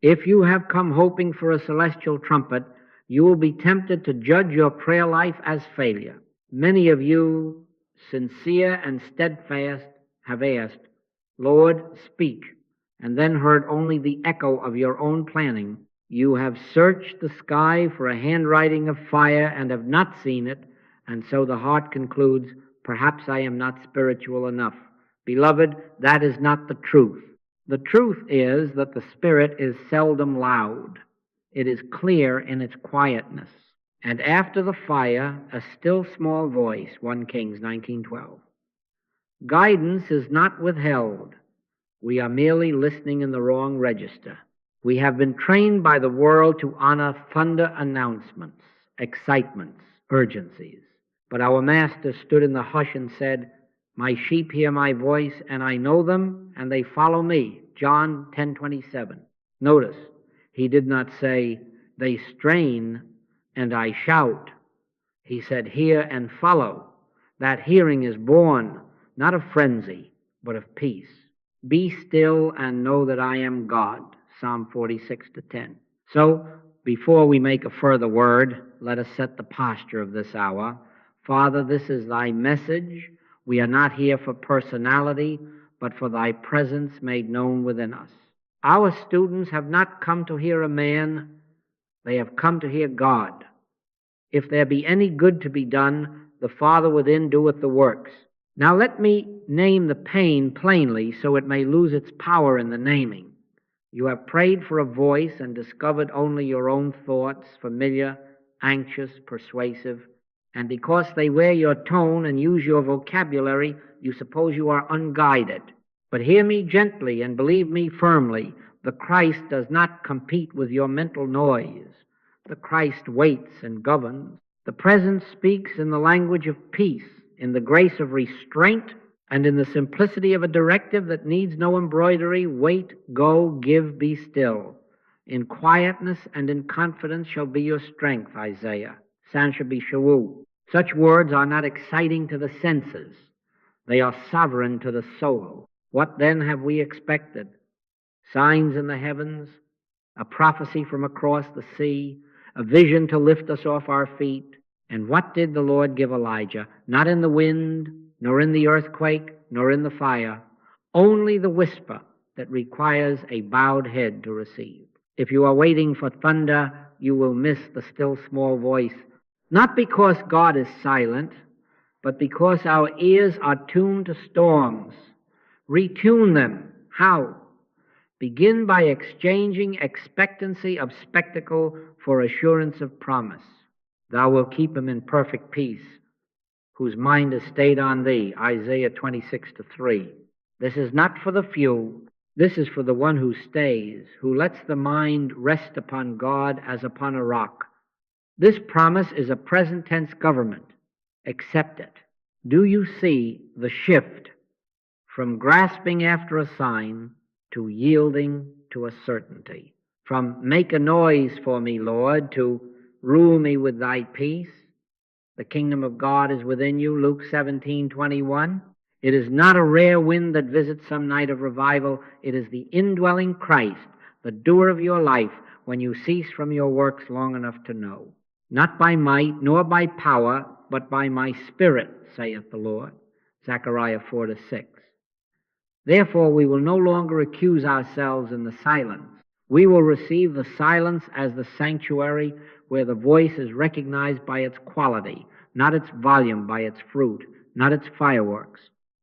If you have come hoping for a celestial trumpet, you will be tempted to judge your prayer life as failure. Many of you, sincere and steadfast, have asked, Lord, speak, and then heard only the echo of your own planning. You have searched the sky for a handwriting of fire and have not seen it, and so the heart concludes, perhaps I am not spiritual enough. Beloved, that is not the truth. The truth is that the Spirit is seldom loud. It is clear in its quietness. And after the fire, a still small voice, 1 Kings 19:12. Guidance is not withheld. We are merely listening in the wrong register. We have been trained by the world to honor thunder announcements, excitements, urgencies. But our Master stood in the hush and said, My sheep hear my voice, and I know them, and they follow me. John 10:27. Notice, he did not say, they strain, and I shout. He said, hear and follow. That hearing is born, not of frenzy, but of peace. Be still and know that I am God. Psalm 46:10. So, before we make a further word, let us set the posture of this hour. Father, this is thy message. We are not here for personality, but for thy presence made known within us. Our students have not come to hear a man, they have come to hear God. If there be any good to be done, the Father within doeth the works. Now let me name the pain plainly so it may lose its power in the naming. You have prayed for a voice and discovered only your own thoughts, familiar, anxious, persuasive, and because they wear your tone and use your vocabulary, you suppose you are unguided. But hear me gently and believe me firmly, the Christ does not compete with your mental noise. The Christ waits and governs. The presence speaks in the language of peace, in the grace of restraint, and in the simplicity of a directive that needs no embroidery. Wait, go, give, be still. In quietness and in confidence shall be your strength, Isaiah. Sanshabi Shawu. Such words are not exciting to the senses. They are sovereign to the soul. What then have we expected? Signs in the heavens, a prophecy from across the sea, a vision to lift us off our feet. And what did the Lord give Elijah? Not in the wind, nor in the earthquake, nor in the fire, only the whisper that requires a bowed head to receive. If you are waiting for thunder, you will miss the still small voice, not because God is silent, but because our ears are tuned to storms. Retune them. How? Begin by exchanging expectancy of spectacle for assurance of promise. Thou wilt keep him in perfect peace, whose mind is stayed on thee. Isaiah 26:3. This is not for the few. This is for the one who stays, who lets the mind rest upon God as upon a rock. This promise is a present tense government. Accept it. Do you see the shift from grasping after a sign to yielding to a certainty? From make a noise for me, Lord, to rule me with thy peace. The kingdom of God is within you, Luke 17:21. It is not a rare wind that visits some night of revival. It is the indwelling Christ, the doer of your life, when you cease from your works long enough to know. Not by might, nor by power, but by my Spirit, saith the Lord. Zechariah 4:6. Therefore we will no longer accuse ourselves in the silence. We will receive the silence as the sanctuary where the voice is recognized by its quality, not its volume by its fruit, not its fireworks.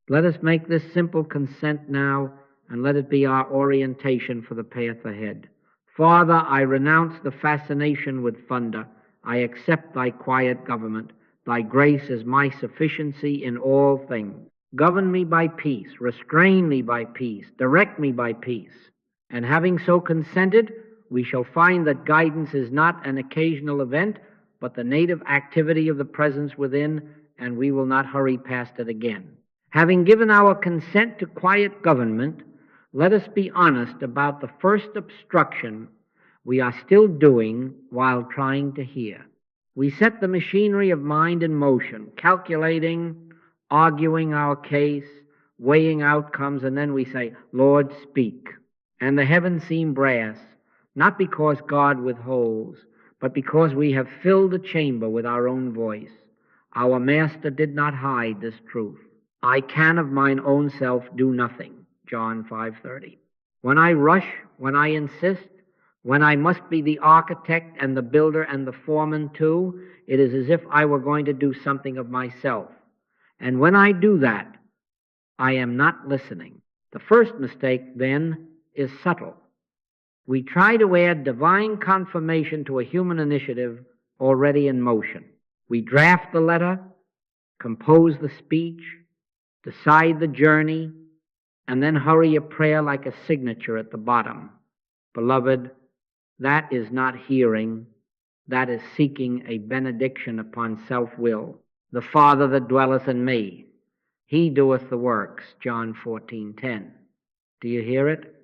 Let us make this simple consent now, and let it be our orientation for the path ahead. Father, I renounce the fascination with thunder. I accept thy quiet government. Thy grace is my sufficiency in all things. Govern me by peace, restrain me by peace, direct me by peace. And having so consented, we shall find that guidance is not an occasional event, but the native activity of the presence within, and we will not hurry past it again. Having given our consent to quiet government, let us be honest about the first obstruction we are still doing while trying to hear. We set the machinery of mind in motion, calculating, arguing our case, weighing outcomes, and then we say, Lord, speak. And the heavens seem brass, not because God withholds, but because we have filled the chamber with our own voice. Our Master did not hide this truth. I can of mine own self do nothing, John 5:30. When I rush, when I insist, when I must be the architect and the builder and the foreman too, it is as if I were going to do something of myself. And when I do that, I am not listening. The first mistake, then, is subtle. We try to add divine confirmation to a human initiative already in motion. We draft the letter, compose the speech, decide the journey, and then hurry a prayer like a signature at the bottom. Beloved, that is not hearing, that is seeking a benediction upon self-will. The Father that dwelleth in me, he doeth the works, John 14:10. Do you hear it?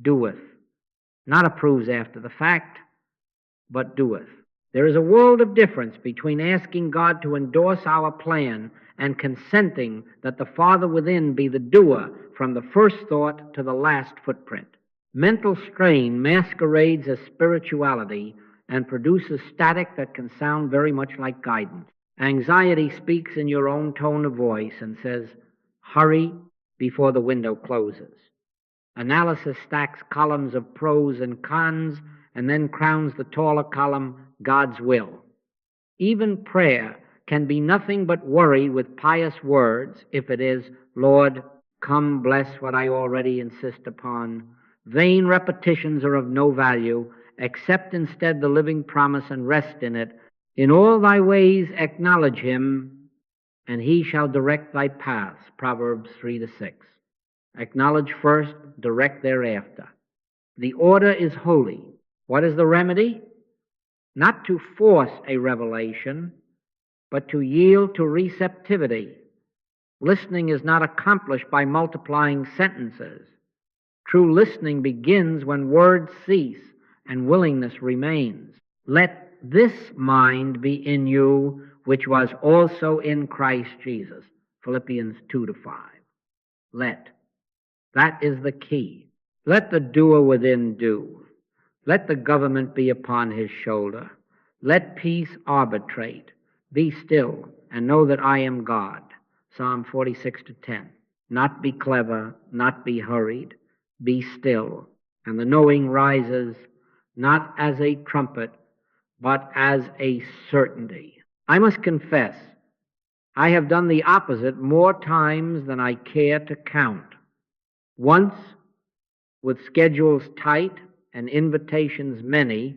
Doeth. Not approves after the fact, but doeth. There is a world of difference between asking God to endorse our plan and consenting that the Father within be the doer from the first thought to the last footprint. Mental strain masquerades as spirituality and produces static that can sound very much like guidance. Anxiety speaks in your own tone of voice and says, hurry before the window closes. Analysis stacks columns of pros and cons and then crowns the taller column, God's will. Even prayer can be nothing but worry with pious words if it is, Lord, come bless what I already insist upon. Vain repetitions are of no value. Accept instead the living promise and rest in it. In all thy ways acknowledge him, and he shall direct thy paths, Proverbs 3-6. Acknowledge first, direct thereafter. The order is holy. What is the remedy? Not to force a revelation, but to yield to receptivity. Listening is not accomplished by multiplying sentences. True listening begins when words cease and willingness remains. Let this mind be in you, which was also in Christ Jesus. Philippians 2-5. Let. That is the key. Let the doer within do. Let the government be upon his shoulder. Let peace arbitrate. Be still and know that I am God. Psalm 46-10. Not be clever, not be hurried. Be still. And the knowing rises not as a trumpet, but as a certainty. I must confess, I have done the opposite more times than I care to count. Once, with schedules tight and invitations many,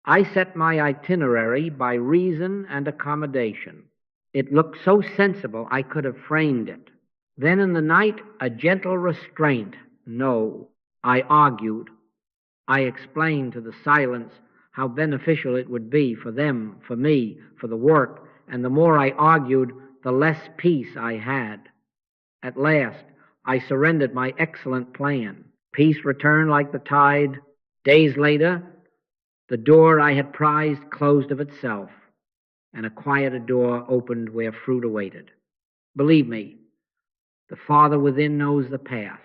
I set my itinerary by reason and accommodation. It looked so sensible I could have framed it. Then in the night, a gentle restraint. No, I argued. I explained to the silence how beneficial it would be for them, for me, for the work, and the more I argued, the less peace I had. At last, I surrendered my excellent plan. Peace returned like the tide. Days later, the door I had prized closed of itself, and a quieter door opened where fruit awaited. Believe me, the Father within knows the path.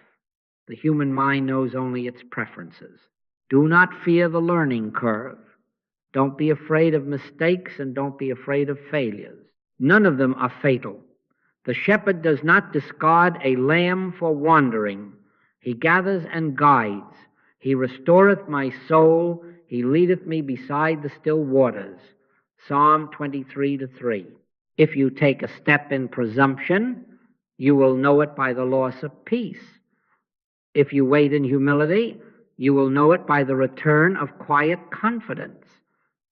The human mind knows only its preferences. Do not fear the learning curve. Don't be afraid of mistakes and don't be afraid of failures. None of them are fatal. The shepherd does not discard a lamb for wandering. He gathers and guides. He restoreth my soul. He leadeth me beside the still waters. Psalm 23-3. If you take a step in presumption, you will know it by the loss of peace. If you wait in humility, you will know it by the return of quiet confidence.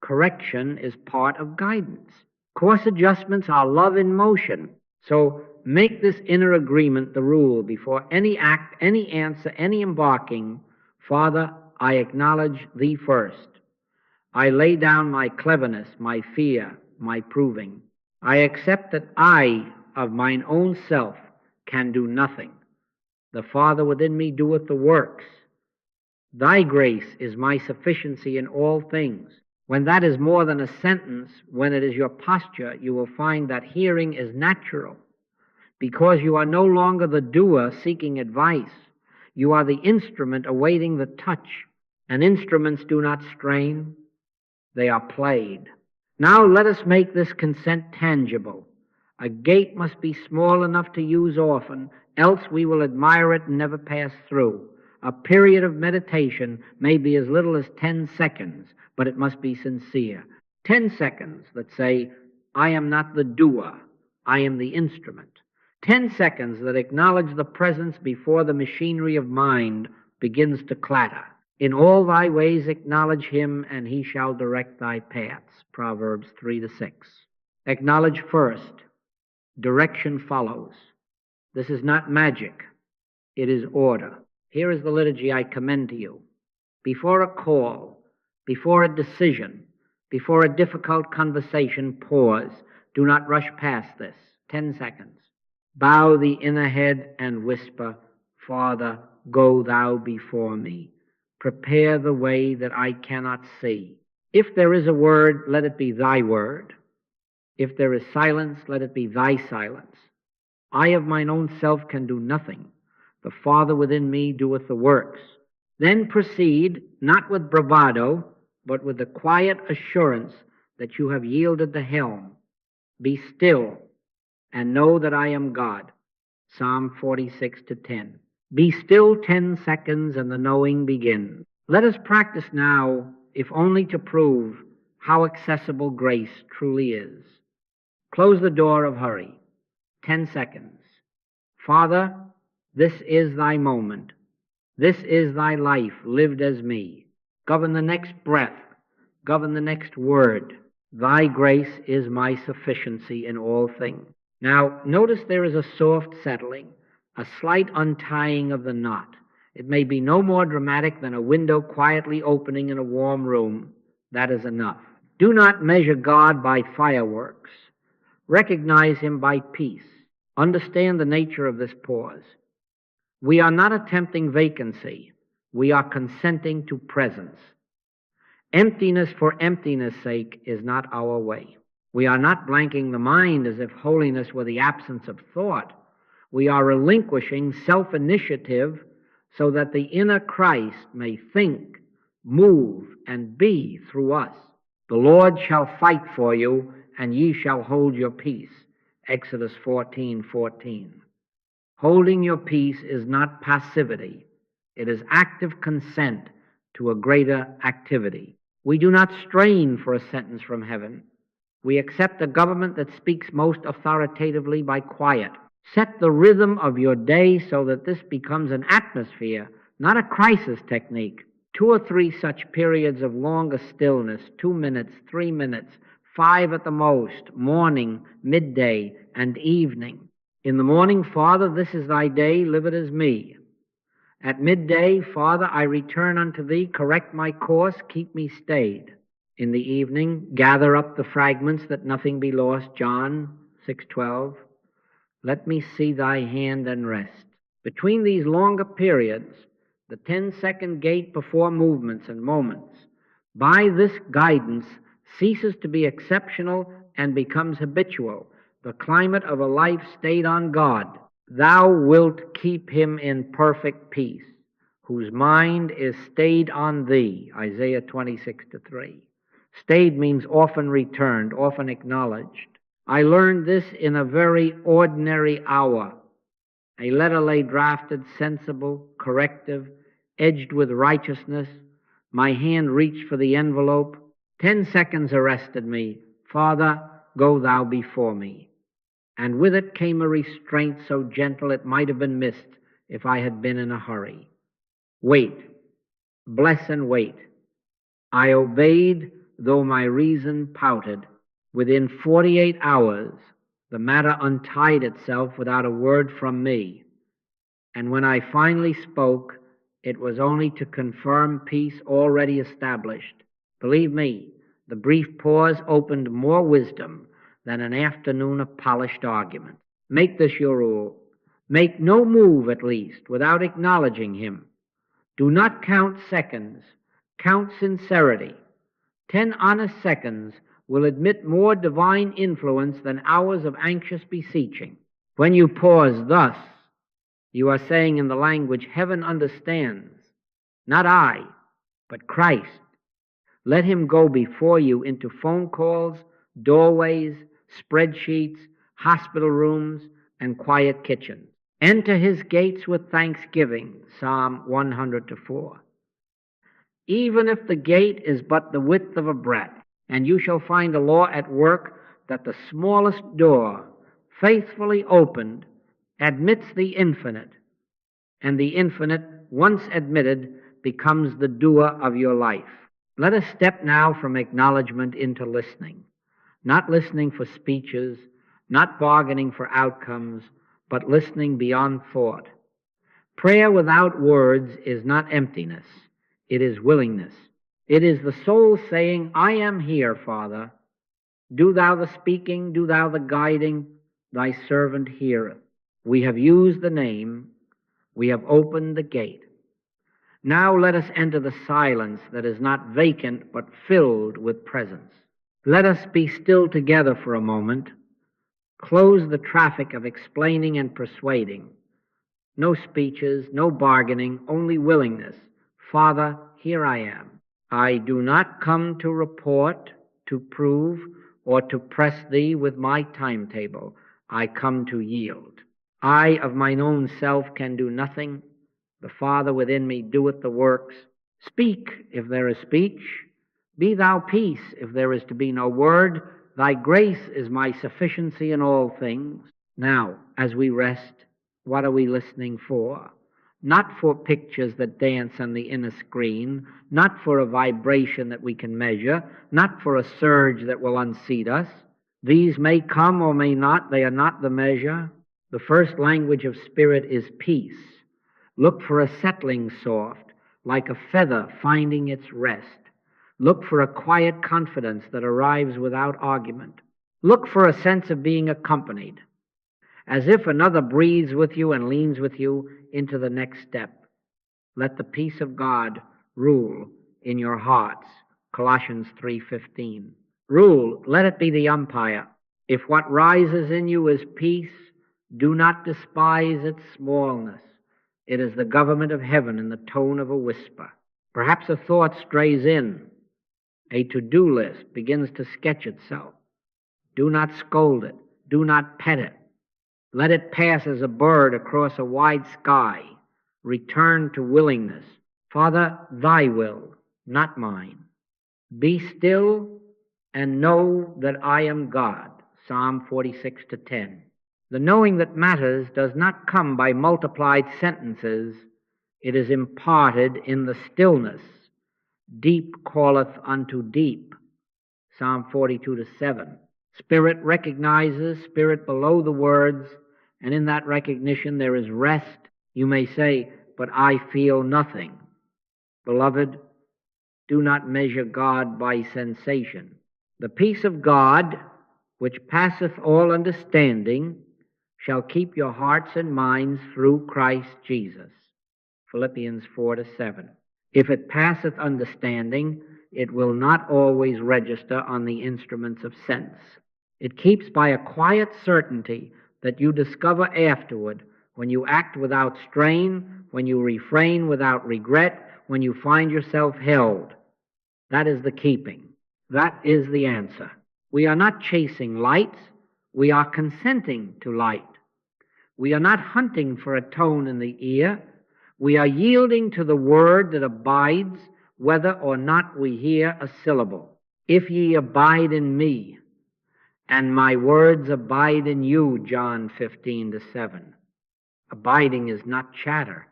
Correction is part of guidance. Course adjustments are love in motion. So make this inner agreement the rule before any act, any answer, any embarking. Father, I acknowledge thee first. I lay down my cleverness, my fear, my proving. I accept that I, of mine own self, can do nothing. The Father within me doeth the works. Thy grace is my sufficiency in all things. When that is more than a sentence, when it is your posture, you will find that hearing is natural, because you are no longer the doer seeking advice. You are the instrument awaiting the touch. and instruments do not strain, they are played. Now let us make this consent tangible. A gate must be small enough to use often, else we will admire it and never pass through. A period of meditation may be as little as 10 seconds, but it must be sincere. 10 seconds that say, I am not the doer, I am the instrument. 10 seconds that acknowledge the presence before the machinery of mind begins to clatter. In all thy ways acknowledge him, and he shall direct thy paths. Proverbs 3-6. Acknowledge first. Direction follows. This is not magic. It is order. Here is the liturgy I commend to you. Before a call, before a decision, before a difficult conversation, pause. Do not rush past this. 10 seconds. Bow the inner head and whisper, Father, go thou before me. Prepare the way that I cannot see. If there is a word, let it be thy word. If there is silence, let it be thy silence. I of mine own self can do nothing. The Father within me doeth the works. Then proceed, not with bravado, but with the quiet assurance that you have yielded the helm. Be still and know that I am God. Psalm 46-10. Be still 10 seconds and the knowing begins. Let us practice now, if only to prove how accessible grace truly is. Close the door of hurry. 10 seconds. Father, this is thy moment. This is thy life lived as me. Govern the next breath. Govern the next word. Thy grace is my sufficiency in all things. Now, notice there is a soft settling, a slight untying of the knot. It may be no more dramatic than a window quietly opening in a warm room. That is enough. Do not measure God by fireworks. Recognize him by peace. Understand the nature of this pause. We are not attempting vacancy. We are consenting to presence. Emptiness for emptiness' sake is not our way. We are not blanking the mind as if holiness were the absence of thought. We are relinquishing self-initiative so that the inner Christ may think, move, and be through us. The Lord shall fight for you, and ye shall hold your peace. Exodus 14:14. Holding your peace is not passivity. It is active consent to a greater activity. We do not strain for a sentence from heaven. We accept a government that speaks most authoritatively by quiet. Set the rhythm of your day so that this becomes an atmosphere, not a crisis technique. 2 or 3 such periods of longer stillness, 2 minutes, 3 minutes, 5 at the most, morning, midday, and evening. In the morning, Father, this is thy day, live it as me. At midday, Father, I return unto thee, correct my course, keep me stayed. In the evening, gather up the fragments that nothing be lost, John 6:12. Let me see thy hand and rest. Between these longer periods, the 10-second gate before movements and moments, by this guidance, ceases to be exceptional and becomes habitual, the climate of a life stayed on God. Thou wilt keep him in perfect peace, whose mind is stayed on thee, Isaiah 26:3. Stayed means often returned, often acknowledged. I learned this in a very ordinary hour. A letter lay drafted, sensible, corrective, edged with righteousness. My hand reached for the envelope. 10 seconds arrested me. Father, go thou before me. And with it came a restraint so gentle it might have been missed if I had been in a hurry. Wait. Bless and wait. I obeyed, though my reason pouted. Within 48 hours, the matter untied itself without a word from me. And when I finally spoke, it was only to confirm peace already established. Believe me, the brief pause opened more wisdom than an afternoon of polished argument. Make this your rule. Make no move, at least, without acknowledging him. Do not count seconds. Count sincerity. 10 honest seconds will admit more divine influence than hours of anxious beseeching. When you pause thus, you are saying in the language heaven understands, not I, but Christ. Let him go before you into phone calls, doorways, spreadsheets, hospital rooms, and quiet kitchens. Enter his gates with thanksgiving, Psalm 100-4. Even if the gate is but the width of a breadth, and you shall find the law at work that the smallest door, faithfully opened, admits the infinite, and the infinite, once admitted, becomes the doer of your life. Let us step now from acknowledgement into listening, not listening for speeches, not bargaining for outcomes, but listening beyond thought. Prayer without words is not emptiness. It is willingness. It is the soul saying, I am here, Father. Do thou the speaking, do thou the guiding, thy servant heareth. We have used the name, we have opened the gate. Now let us enter the silence that is not vacant but filled with presence. Let us be still together for a moment. Close the traffic of explaining and persuading. No speeches, no bargaining, only willingness. Father, here I am. I do not come to report, to prove, or to press thee with my timetable. I come to yield. I of mine own self can do nothing. The Father within me doeth the works. Speak if there is speech. Be thou peace if there is to be no word. Thy grace is my sufficiency in all things. Now, as we rest, what are we listening for? Not for pictures that dance on the inner screen, not for a vibration that we can measure, not for a surge that will unseat us. These may come or may not, they are not the measure. The first language of spirit is peace. Look for a settling soft, like a feather finding its rest. Look for a quiet confidence that arrives without argument. Look for a sense of being accompanied, as if another breathes with you and leans with you into the next step. Let the peace of God rule in your hearts, Colossians 3:15. Rule, let it be the umpire. If what rises in you is peace, do not despise its smallness. It is the government of heaven in the tone of a whisper. Perhaps a thought strays in. A to-do list begins to sketch itself. Do not scold it. Do not pet it. Let it pass as a bird across a wide sky. Return to willingness. Father, thy will, not mine. Be still and know that I am God. Psalm 46:10. The knowing that matters does not come by multiplied sentences. It is imparted in the stillness. Deep calleth unto deep. Psalm 42:7. Spirit recognizes spirit below the words, and in that recognition there is rest. You may say, but I feel nothing. Beloved, do not measure God by sensation. The peace of God, which passeth all understanding, shall keep your hearts and minds through Christ Jesus. Philippians 4:7. If it passeth understanding, it will not always register on the instruments of sense. It keeps by a quiet certainty that you discover afterward when you act without strain, when you refrain without regret, when you find yourself held. That is the keeping. That is the answer. We are not chasing lights. We are consenting to light. We are not hunting for a tone in the ear. We are yielding to the word that abides, whether or not we hear a syllable. If ye abide in me, and my words abide in you, John 15:7. Abiding is not chatter.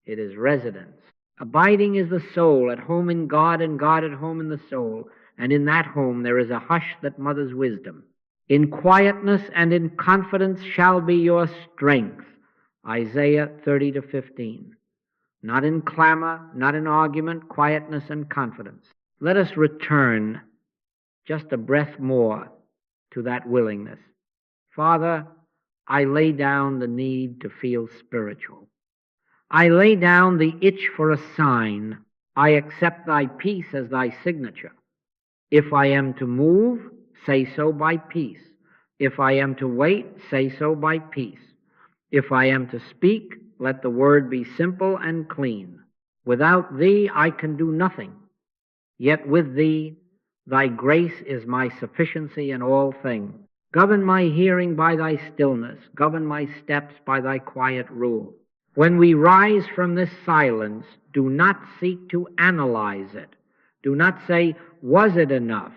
It is residence. Abiding is the soul at home in God and God at home in the soul, and in that home there is a hush that mothers wisdom. In quietness and in confidence shall be your strength, Isaiah 30:15. Not in clamor, not in argument, quietness and confidence. Let us return just a breath more to that willingness. Father, I lay down the need to feel spiritual. I lay down the itch for a sign. I accept thy peace as thy signature. If I am to move, say so by peace. If I am to wait, say so by peace. If I am to speak, let the word be simple and clean. Without thee I can do nothing. Yet with thee, thy grace is my sufficiency in all things. Govern my hearing by thy stillness. Govern my steps by thy quiet rule. When we rise from this silence, do not seek to analyze it. Do not say, was it enough?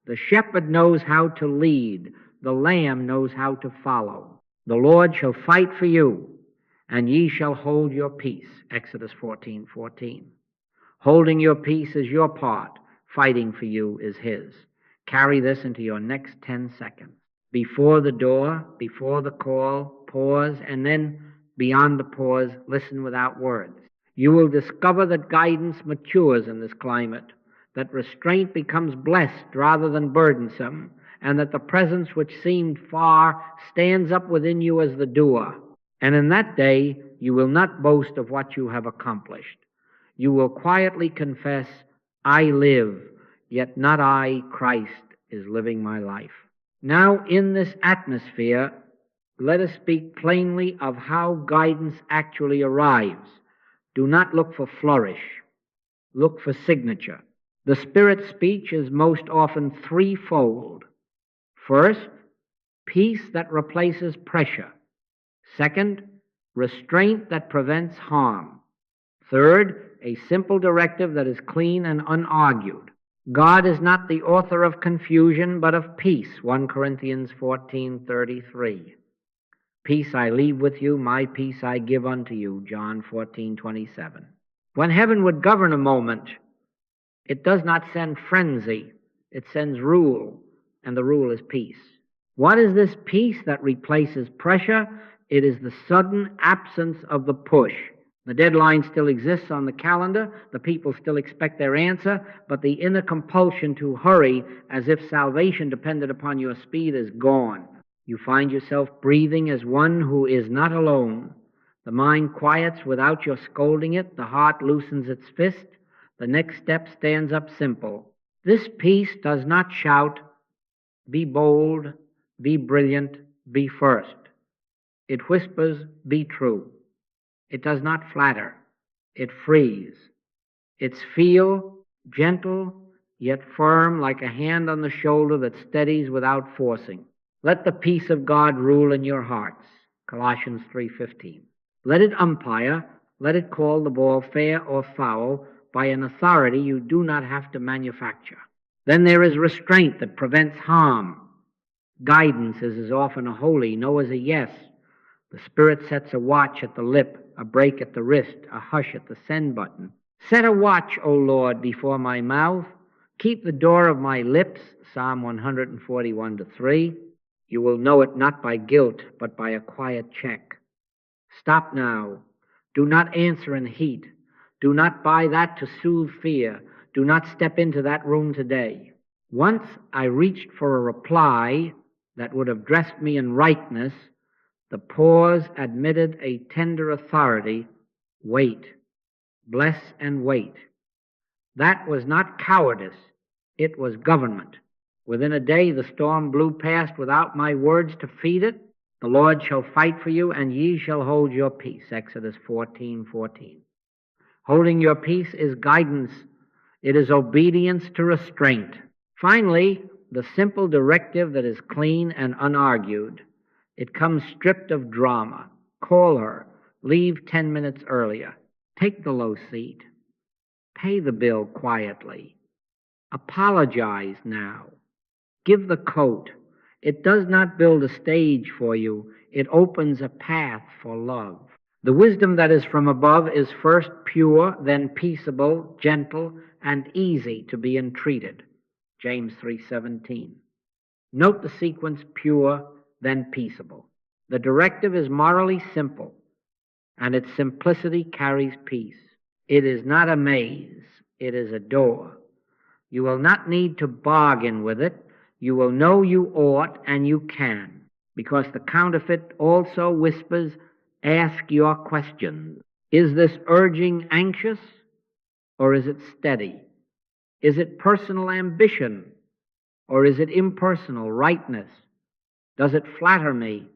The shepherd knows how to lead. The lamb knows how to follow. The Lord shall fight for you, and ye shall hold your peace. Exodus 14:14. Holding your peace is your part. Fighting for you is his. Carry this into your next 10 seconds. Before the door, before the call, pause, and then beyond the pause, listen without words. You will discover that guidance matures in this climate, that restraint becomes blessed rather than burdensome, and that the presence which seemed far stands up within you as the doer. And in that day, you will not boast of what you have accomplished. You will quietly confess, I live, yet not I, Christ, is living my life. Now, in this atmosphere, let us speak plainly of how guidance actually arrives. Do not look for flourish. Look for signature. The Spirit's speech is most often threefold. First, peace that replaces pressure. Second, restraint that prevents harm. Third, a simple directive that is clean and unargued. God is not the author of confusion, but of peace. 1 Corinthians 14:33. Peace I leave with you, my peace I give unto you. John 14:27. When heaven would govern a moment, it does not send frenzy, it sends rule, and the rule is peace. What is this peace that replaces pressure? It is the sudden absence of the push. The deadline still exists on the calendar, the people still expect their answer, but the inner compulsion to hurry as if salvation depended upon your speed is gone. You find yourself breathing as one who is not alone. The mind quiets without your scolding it, the heart loosens its fist, the next step stands up simple. This peace does not shout, be bold, be brilliant, be first. It whispers, be true. It does not flatter. It frees. Its feel, gentle, yet firm, like a hand on the shoulder that steadies without forcing. Let the peace of God rule in your hearts. Colossians 3:15. Let it umpire. Let it call the ball fair or foul by an authority you do not have to manufacture. Then there is restraint that prevents harm. Guidance is as often a holy no as a yes. The Spirit sets a watch at the lip, a break at the wrist, a hush at the send button. Set a watch, O Lord, before my mouth. Keep the door of my lips, Psalm 141:3. You will know it not by guilt, but by a quiet check. Stop now. Do not answer in heat. Do not buy that to soothe fear. Do not step into that room today. Once I reached for a reply that would have dressed me in rightness. The pause admitted a tender authority. Wait. Bless and wait. That was not cowardice. It was government. Within a day the storm blew past without my words to feed it. The Lord shall fight for you, and ye shall hold your peace. Exodus 14:14. Holding your peace is guidance. It is obedience to restraint. Finally, the simple directive that is clean and unargued. It comes stripped of drama. Call her. Leave 10 minutes earlier. Take the low seat. Pay the bill quietly. Apologize now. Give the coat. It does not build a stage for you. It opens a path for love. The wisdom that is from above is first pure, then peaceable, gentle, and easy to be entreated. James 3:17. Note the sequence: pure, then peaceable. The directive is morally simple, and its simplicity carries peace. It is not a maze, it is a door. You will not need to bargain with it. You will know you ought, and you can, because the counterfeit also whispers, ask your questions. Is this urging anxious, or is it steady? Is it personal ambition, or is it impersonal rightness? Does it flatter me,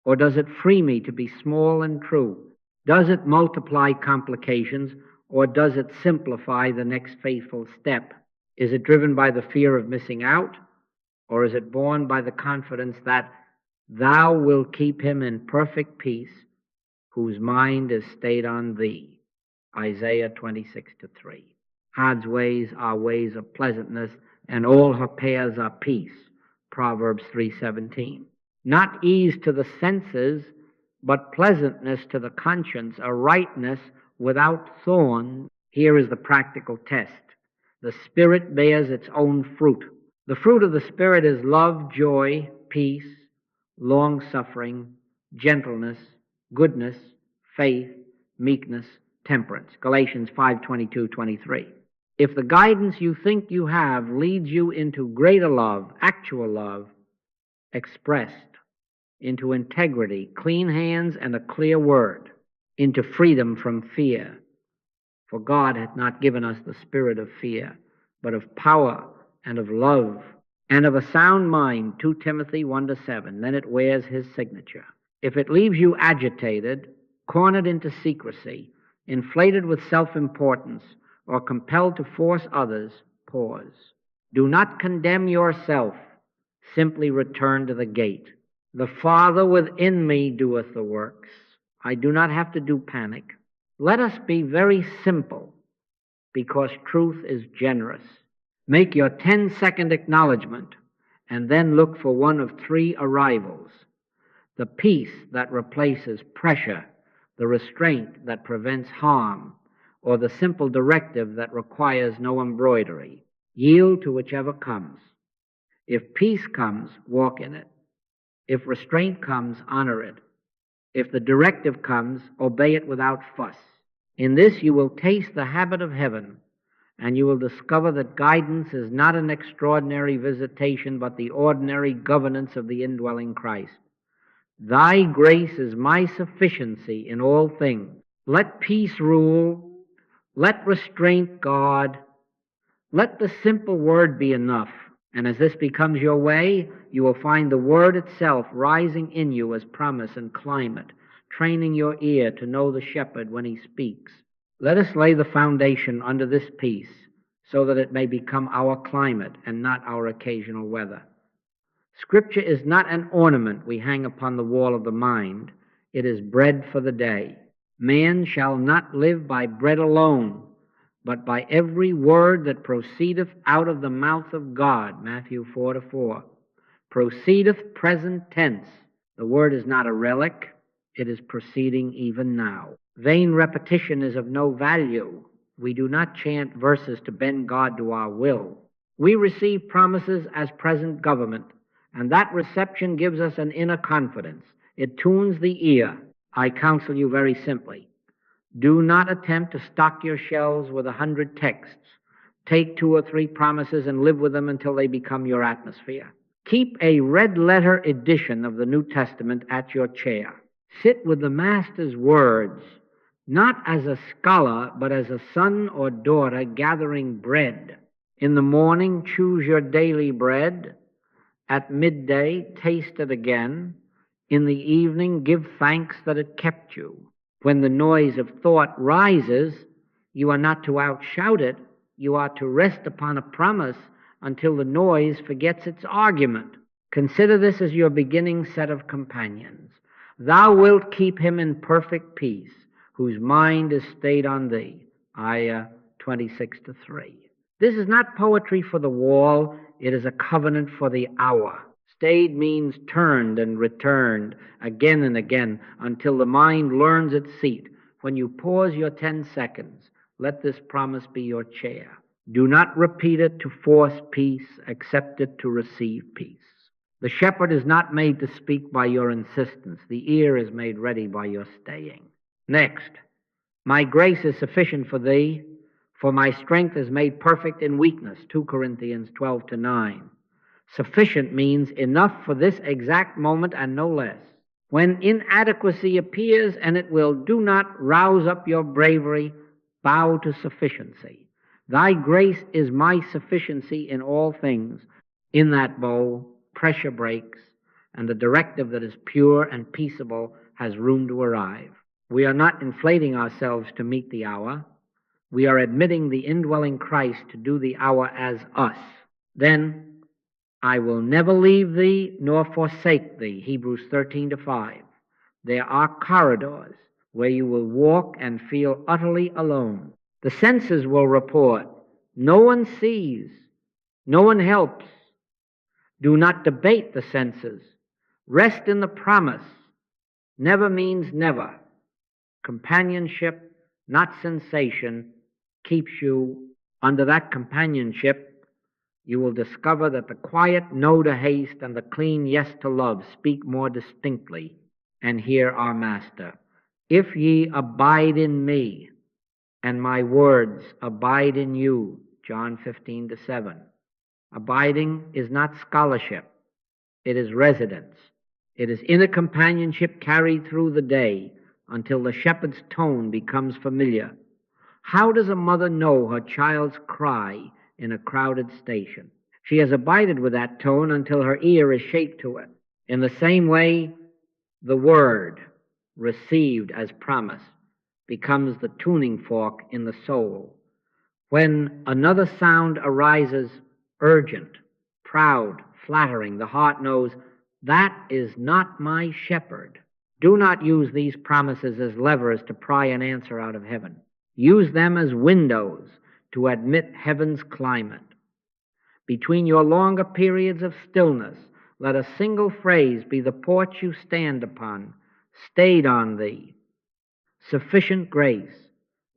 or does it free me to be small and true? Does it multiply complications, or does it simplify the next faithful step? Is it driven by the fear of missing out, or is it borne by the confidence that thou wilt keep him in perfect peace, whose mind is stayed on thee? Isaiah 26:3. God's ways are ways of pleasantness, and all her paths are peace. Proverbs 3:17. Not ease to the senses, but pleasantness to the conscience, a rightness without thorn. Here is the practical test. The Spirit bears its own fruit. The fruit of the Spirit is love, joy, peace, long-suffering, gentleness, goodness, faith, meekness, temperance. Galatians 5:22-23. If the guidance you think you have leads you into greater love, actual love, expressed, into integrity, clean hands, and a clear word, into freedom from fear. For God hath not given us the spirit of fear, but of power and of love and of a sound mind, 2 Timothy 1-7. Then it wears his signature. If it leaves you agitated, cornered into secrecy, inflated with self-importance, or compelled to force others, pause. Do not condemn yourself. Simply return to the gate. The Father within me doeth the works. I do not have to do panic. Let us be very simple, because truth is generous. Make your 10-second acknowledgement, and then look for one of 3 arrivals. The peace that replaces pressure, the restraint that prevents harm, or the simple directive that requires no embroidery. Yield to whichever comes. If peace comes, walk in it. If restraint comes, honor it. If the directive comes, obey it without fuss. In this you will taste the habit of heaven, and you will discover that guidance is not an extraordinary visitation, but the ordinary governance of the indwelling Christ. Thy grace is my sufficiency in all things. Let peace rule. Let restraint guard. Let the simple word be enough. And as this becomes your way, you will find the word itself rising in you as promise and climate, training your ear to know the shepherd when he speaks. Let us lay the foundation under this peace so that it may become our climate and not our occasional weather. Scripture is not an ornament we hang upon the wall of the mind. It is bread for the day. Man shall not live by bread alone, but by every word that proceedeth out of the mouth of God. Matthew 4:4. Proceedeth present tense. The word is not a relic. It is proceeding even now. Vain repetition is of no value. We do not chant verses to bend God to our will. We receive promises as present government, and that reception gives us an inner confidence. It tunes the ear. I counsel you very simply. Do not attempt to stock your shelves with 100 texts. Take 2 or 3 promises and live with them until they become your atmosphere. Keep a red-letter edition of the New Testament at your chair. Sit with the Master's words, not as a scholar, but as a son or daughter gathering bread. In the morning, choose your daily bread. At midday, taste it again. In the evening, give thanks that it kept you. When the noise of thought rises, you are not to outshout it. You are to rest upon a promise until the noise forgets its argument. Consider this as your beginning set of companions. Thou wilt keep him in perfect peace, whose mind is stayed on thee. Isaiah 26:3. This is not poetry for the wall. It is a covenant for the hour. Stayed means turned and returned again and again until the mind learns its seat. When you pause your 10 seconds, let this promise be your chair. Do not repeat it to force peace, accept it to receive peace. The shepherd is not made to speak by your insistence. The ear is made ready by your staying. Next, my grace is sufficient for thee, for my strength is made perfect in weakness. 2 Corinthians 12-9. Sufficient means enough for this exact moment and no less. When inadequacy appears, and it will, do not rouse up your bravery, bow to sufficiency. Thy grace is my sufficiency in all things. In that bow, pressure breaks, and the directive that is pure and peaceable has room to arrive. We are not inflating ourselves to meet the hour. We are admitting the indwelling Christ to do the hour as us. Then, I will never leave thee nor forsake thee, Hebrews 13:5. There are corridors where you will walk and feel utterly alone. The senses will report. No one sees. No one helps. Do not debate the senses. Rest in the promise. Never means never. Companionship, not sensation, keeps you under that companionship. You will discover that the quiet no to haste and the clean yes to love speak more distinctly. And hear our Master. If ye abide in me, and my words abide in you, John 15:7. Abiding is not scholarship. It is residence. It is inner companionship carried through the day until the shepherd's tone becomes familiar. How does a mother know her child's cry in a crowded station? She has abided with that tone until her ear is shaped to it. In the same way, the word, received as promise, becomes the tuning fork in the soul. When another sound arises, urgent, proud, flattering, the heart knows, that is not my shepherd. Do not use these promises as levers to pry an answer out of heaven. Use them as windows to admit heaven's climate. Between your longer periods of stillness, let a single phrase be the porch you stand upon. Stayed on thee. Sufficient grace,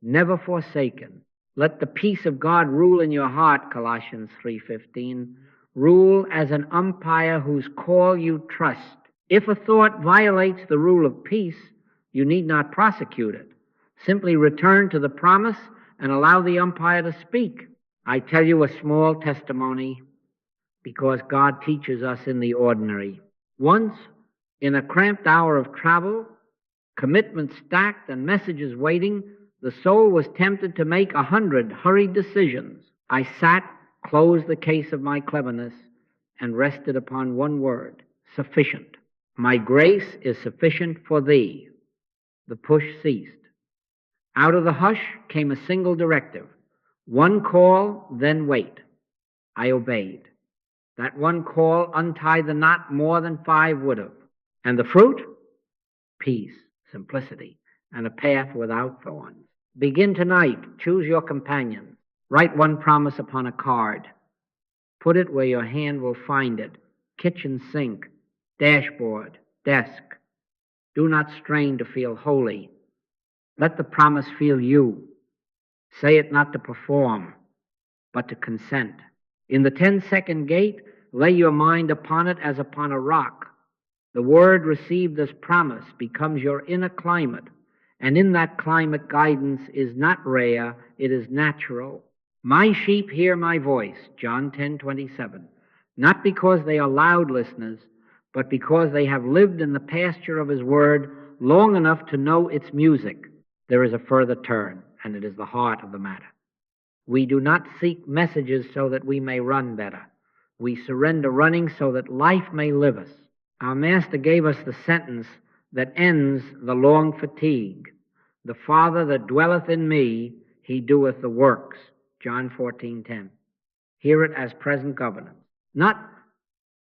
never forsaken. Let the peace of God rule in your heart, Colossians 3:15. Rule as an umpire whose call you trust. If a thought violates the rule of peace, you need not prosecute it. Simply return to the promise and allow the umpire to speak. I tell you a small testimony because God teaches us in the ordinary. Once, in a cramped hour of travel, commitments stacked and messages waiting, the soul was tempted to make 100 hurried decisions. I sat, closed the case of my cleverness, and rested upon one word, sufficient. My grace is sufficient for thee. The push ceased. Out of the hush came a single directive. One call, then wait. I obeyed. That one call untied the knot more than 5 would have. And the fruit? Peace, simplicity, and a path without thorns. Begin tonight. Choose your companion. Write one promise upon a card. Put it where your hand will find it. Kitchen sink, dashboard, desk. Do not strain to feel holy. Let the promise feel you. Say it not to perform, but to consent. In the 10-second gate, lay your mind upon it as upon a rock. The word received as promise becomes your inner climate, and in that climate guidance is not rare, it is natural. My sheep hear my voice, John 10:27, not because they are loud listeners, but because they have lived in the pasture of his word long enough to know its music. There is a further turn, and it is the heart of the matter. We do not seek messages so that we may run better. We surrender running so that life may live us. Our Master gave us the sentence that ends the long fatigue. The Father that dwelleth in me, he doeth the works. John 14:10. Hear it as present governance. Not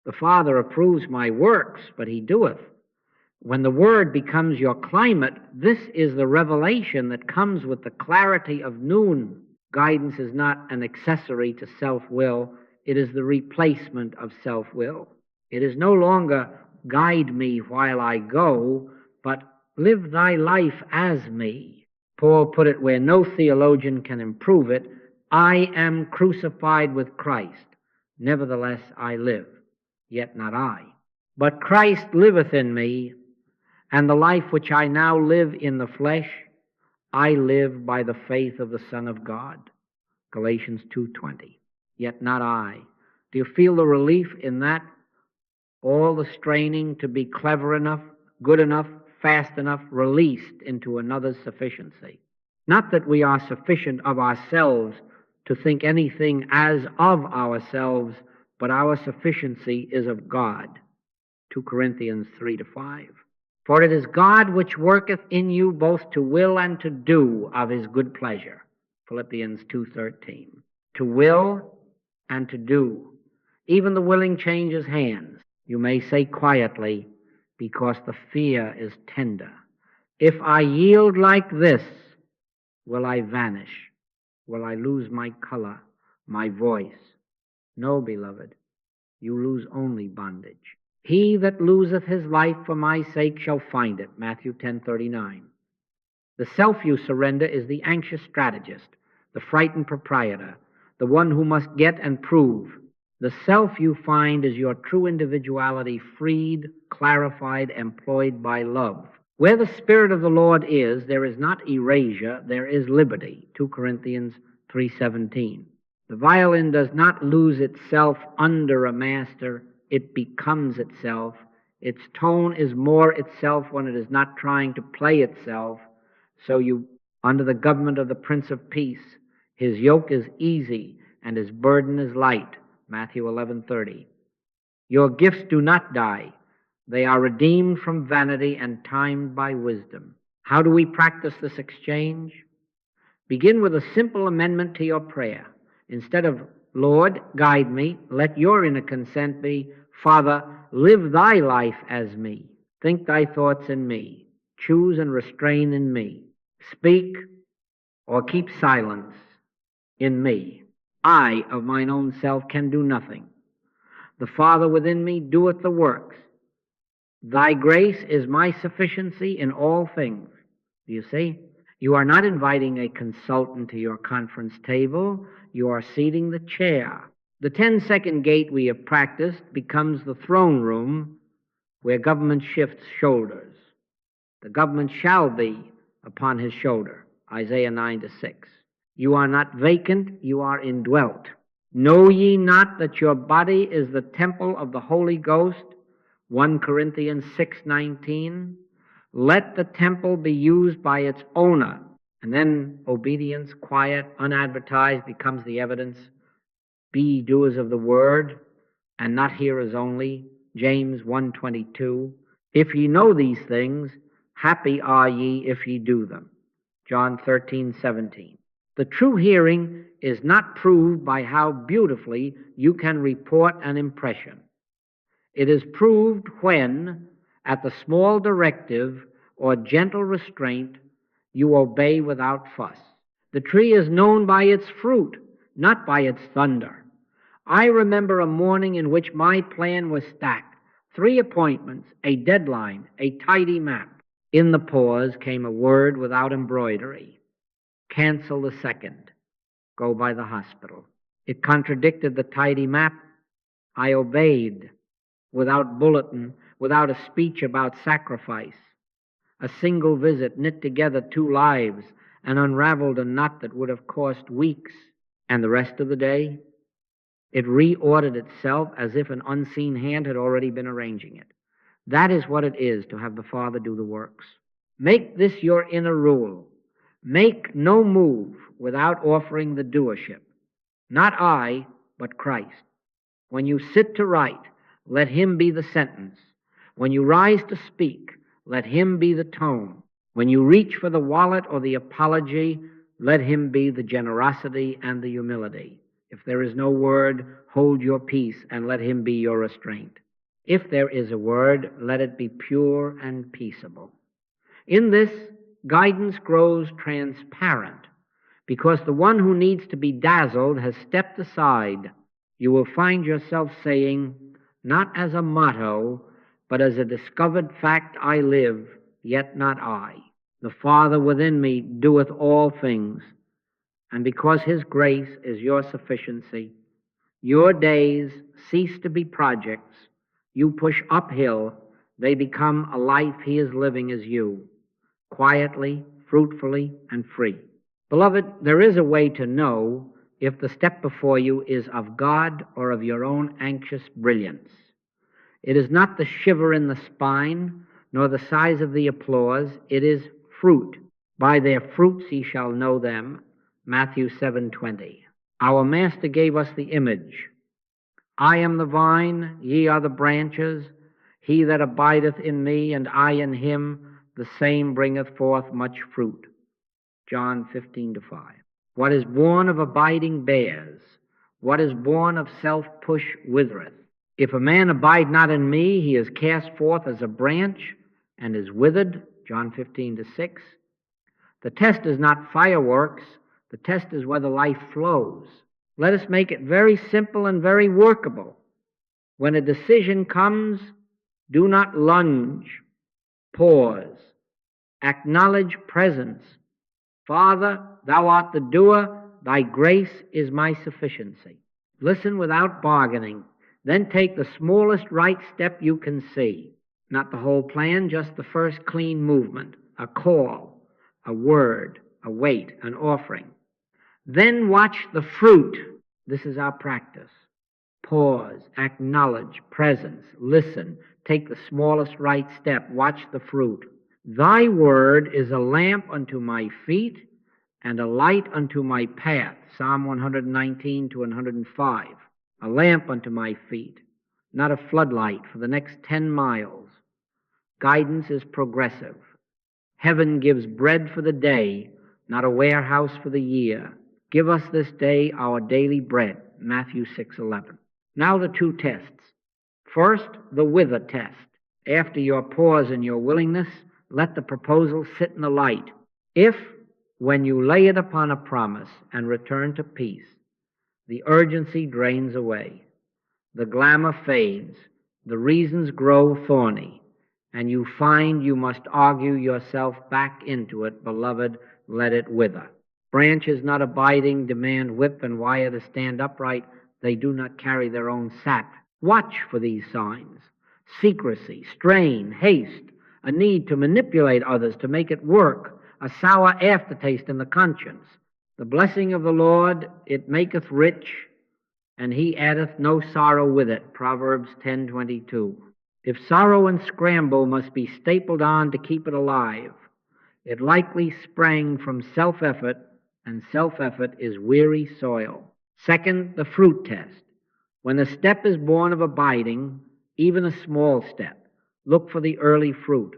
the Father approves my works, but he doeth. When the word becomes your climate, this is the revelation that comes with the clarity of noon. Guidance is not an accessory to self-will. It is the replacement of self-will. It is no longer guide me while I go, but live thy life as me. Paul put it where no theologian can improve it. I am crucified with Christ. Nevertheless I live, yet not I. But Christ liveth in me, and the life which I now live in the flesh, I live by the faith of the Son of God. Galatians 2:20. Yet not I. Do you feel the relief in that? All the straining to be clever enough, good enough, fast enough, released into another's sufficiency. Not that we are sufficient of ourselves to think anything as of ourselves, but our sufficiency is of God. 2 Corinthians 3-5. For it is God which worketh in you both to will and to do of his good pleasure. Philippians 2:13. To will and to do. Even the willing changes hands. You may say quietly, because the fear is tender. If I yield like this, will I vanish? Will I lose my color, my voice? No, beloved, you lose only bondage. He that loseth his life for my sake shall find it. Matthew 10:39. The self you surrender is the anxious strategist, the frightened proprietor, the one who must get and prove. The self you find is your true individuality, freed, clarified, employed by love. Where the Spirit of the Lord is, there is not erasure, there is liberty. 2 Corinthians 3:17. The violin does not lose itself under a master, it becomes itself. Its tone is more itself when it is not trying to play itself. So you, under the government of the Prince of Peace, his yoke is easy and his burden is light. Matthew 11:30. Your gifts do not die. They are redeemed from vanity and timed by wisdom. How do we practice this exchange? Begin with a simple amendment to your prayer. Instead of, Lord, guide me, let your inner consent be, Father, live thy life as me. Think thy thoughts in me. Choose and restrain in me. Speak or keep silence in me. I of mine own self can do nothing. The Father within me doeth the works. Thy grace is my sufficiency in all things. Do you see? You are not inviting a consultant to your conference table. You are seating the chair. The 10-second gait we have practiced becomes the throne room where government shifts shoulders. The government shall be upon his shoulder. Isaiah 9:6. You are not vacant, you are indwelt. Know ye not that your body is the temple of the Holy Ghost? 1 Corinthians 6:19. Let the temple be used by its owner. And then obedience, quiet, unadvertised, becomes the evidence. Be ye doers of the word, and not hearers only. James 1:22. If ye know these things, happy are ye if ye do them. John 13:17. The true hearing is not proved by how beautifully you can report an impression. It is proved when, at the small directive or gentle restraint, you obey without fuss. The tree is known by its fruit, not by its thunder. I remember a morning in which my plan was stacked. 3 appointments, a deadline, a tidy map. In the pause came a word without embroidery. Cancel the second. Go by the hospital. It contradicted the tidy map. I obeyed. Without bulletin, without a speech about sacrifice. A single visit knit together 2 lives and unraveled a knot that would have cost weeks. And the rest of the day, it reordered itself as if an unseen hand had already been arranging it. That is what it is to have the Father do the works. Make this your inner rule. Make no move without offering the doership. Not I, but Christ. When you sit to write, let him be the sentence. When you rise to speak, let him be the tone. When you reach for the wallet or the apology, let him be the generosity and the humility. If there is no word, hold your peace and let him be your restraint. If there is a word, let it be pure and peaceable. In this, guidance grows transparent because the one who needs to be dazzled has stepped aside. You will find yourself saying, not as a motto, but as a discovered fact, I live, yet not I. The Father within me doeth all things, and because his grace is your sufficiency, your days cease to be projects. You push uphill, they become a life he is living as you, quietly, fruitfully, and free. Beloved, there is a way to know if the step before you is of God or of your own anxious brilliance. It is not the shiver in the spine, nor the size of the applause. It is fruit. By their fruits ye shall know them. Matthew 7:20. Our Master gave us the image. I am the vine, ye are the branches. He that abideth in me, and I in him, the same bringeth forth much fruit. John 15:5. What is born of abiding bears. What is born of self-push withereth. If a man abide not in me, he is cast forth as a branch and is withered, John 15:6. The test is not fireworks. The test is whether life flows. Let us make it very simple and very workable. When a decision comes, do not lunge. Pause. Acknowledge presence. Father, thou art the doer. Thy grace is my sufficiency. Listen without bargaining. Then take the smallest right step you can see. Not the whole plan, just the first clean movement, a call, a word, a weight, an offering. Then watch the fruit. This is our practice. Pause, acknowledge, presence, listen, take the smallest right step, watch the fruit. Thy word is a lamp unto my feet and a light unto my path, Psalm 119 to 105. A lamp unto my feet, not a floodlight for the next 10 miles. Guidance is progressive. Heaven gives bread for the day, not a warehouse for the year. Give us this day our daily bread, Matthew 6:11. Now the two tests. First, the wither test. After your pause and your willingness, let the proposal sit in the light. If, when you lay it upon a promise and return to peace, the urgency drains away, the glamour fades, the reasons grow thorny, and you find you must argue yourself back into it, beloved, let it wither. Branches not abiding demand whip and wire to stand upright. They do not carry their own sap. Watch for these signs. Secrecy, strain, haste, a need to manipulate others to make it work, a sour aftertaste in the conscience. The blessing of the Lord, it maketh rich, and he addeth no sorrow with it, Proverbs 10:22. If sorrow and scramble must be stapled on to keep it alive, it likely sprang from self-effort, and self-effort is weary soil. Second, the fruit test. When a step is born of abiding, even a small step, look for the early fruit.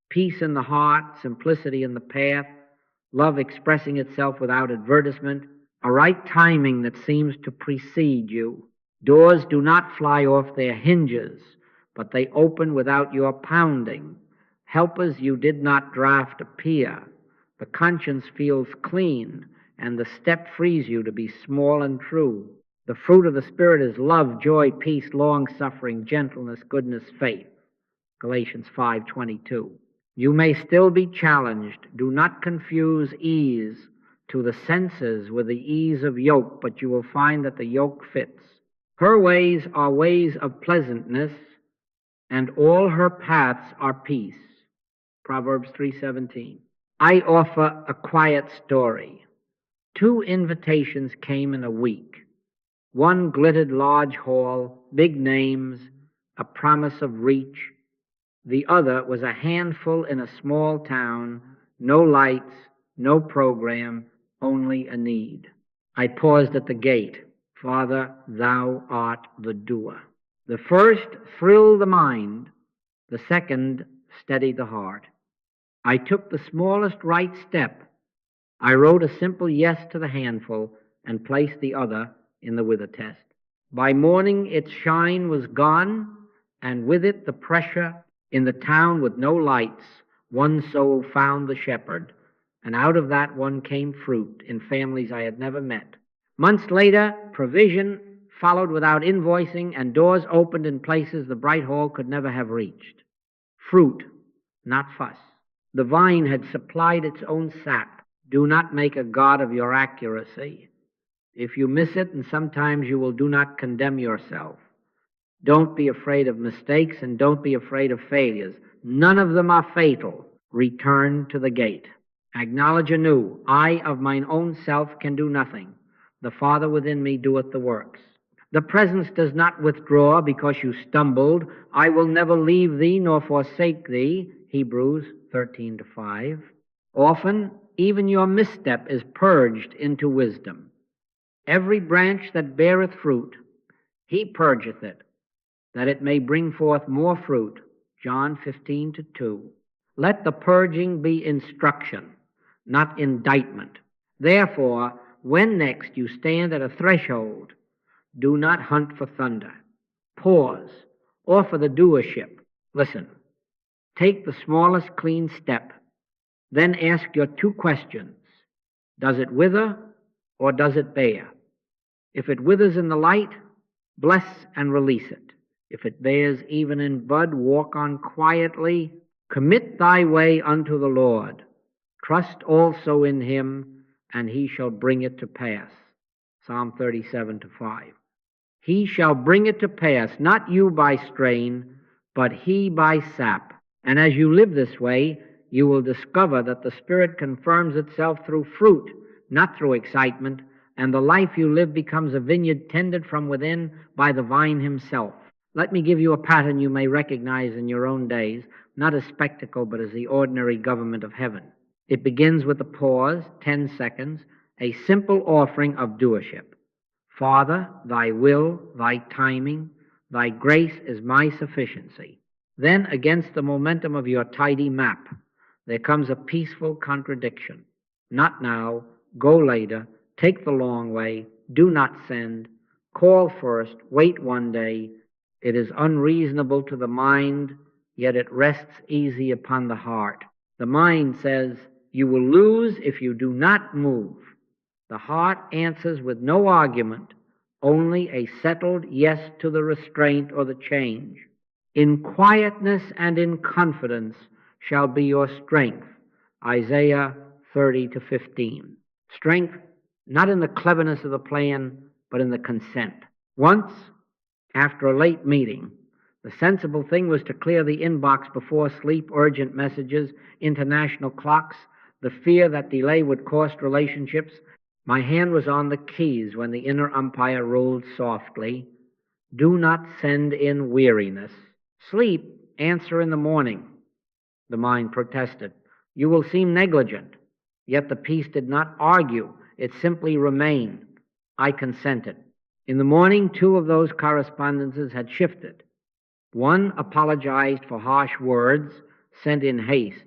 Peace in the heart, simplicity in the path, love expressing itself without advertisement, a right timing that seems to precede you. Doors do not fly off their hinges, but they open without your pounding. Helpers you did not draft appear. The conscience feels clean, and the step frees you to be small and true. The fruit of the Spirit is love, joy, peace, long-suffering, gentleness, goodness, faith. Galatians 5:22. You may still be challenged. Do not confuse ease to the senses with the ease of yoke, but you will find that the yoke fits. Her ways are ways of pleasantness, and all her paths are peace. Proverbs 3:17. I offer a quiet story. 2 invitations came in a week. One glittered large hall, big names, a promise of reach. The other was a handful in a small town, no lights, no program, only a need. I paused at the gate. Father, thou art the doer. The first thrilled the mind. The second steadied the heart. I took the smallest right step. I wrote a simple yes to the handful and placed the other in the wither test. By morning its shine was gone, and with it the pressure. In the town with no lights, one soul found the shepherd, and out of that one came fruit in families I had never met. Months later, provision followed without invoicing, and doors opened in places the bright hall could never have reached. Fruit, not fuss. The vine had supplied its own sap. Do not make a god of your accuracy. If you miss it, and sometimes you will, do not condemn yourself. Don't be afraid of mistakes, and don't be afraid of failures. None of them are fatal. Return to the gate. Acknowledge anew, I of mine own self can do nothing. The Father within me doeth the works. The presence does not withdraw because you stumbled. I will never leave thee nor forsake thee, Hebrews 13:5. Often, even your misstep is purged into wisdom. Every branch that beareth fruit, he purgeth it, that it may bring forth more fruit. John 15:2. Let the purging be instruction, not indictment. Therefore, when next you stand at a threshold, do not hunt for thunder. Pause. Or for the doership. Listen. Take the smallest clean step. Then ask your two questions. Does it wither or does it bear? If it withers in the light, bless and release it. If it bears even in bud, walk on quietly. Commit thy way unto the Lord. Trust also in him, and he shall bring it to pass. Psalm 37:5. He shall bring it to pass, not you by strain, but he by sap. And as you live this way, you will discover that the Spirit confirms itself through fruit, not through excitement, and the life you live becomes a vineyard tended from within by the vine himself. Let me give you a pattern you may recognize in your own days, not as spectacle, but as the ordinary government of heaven. It begins with a pause, 10 seconds, a simple offering of doership. Father, thy will, thy timing, thy grace is my sufficiency. Then, against the momentum of your tidy map, there comes a peaceful contradiction. Not now, go later, take the long way, do not send, call first, wait one day. It is unreasonable to the mind, yet it rests easy upon the heart. The mind says, you will lose if you do not move. The heart answers with no argument, only a settled yes to the restraint or the change. In quietness and in confidence shall be your strength. Isaiah 30:15. Strength not in the cleverness of the plan, but in the consent. Once, after a late meeting, the sensible thing was to clear the inbox before sleep, urgent messages, international clocks, the fear that delay would cost relationships. My hand was on the keys when the inner umpire ruled softly, do not send in weariness. Sleep, answer in the morning. The mind protested. You will seem negligent. Yet the peace did not argue. It simply remained. I consented. In the morning, two of those correspondences had shifted. One apologized for harsh words sent in haste.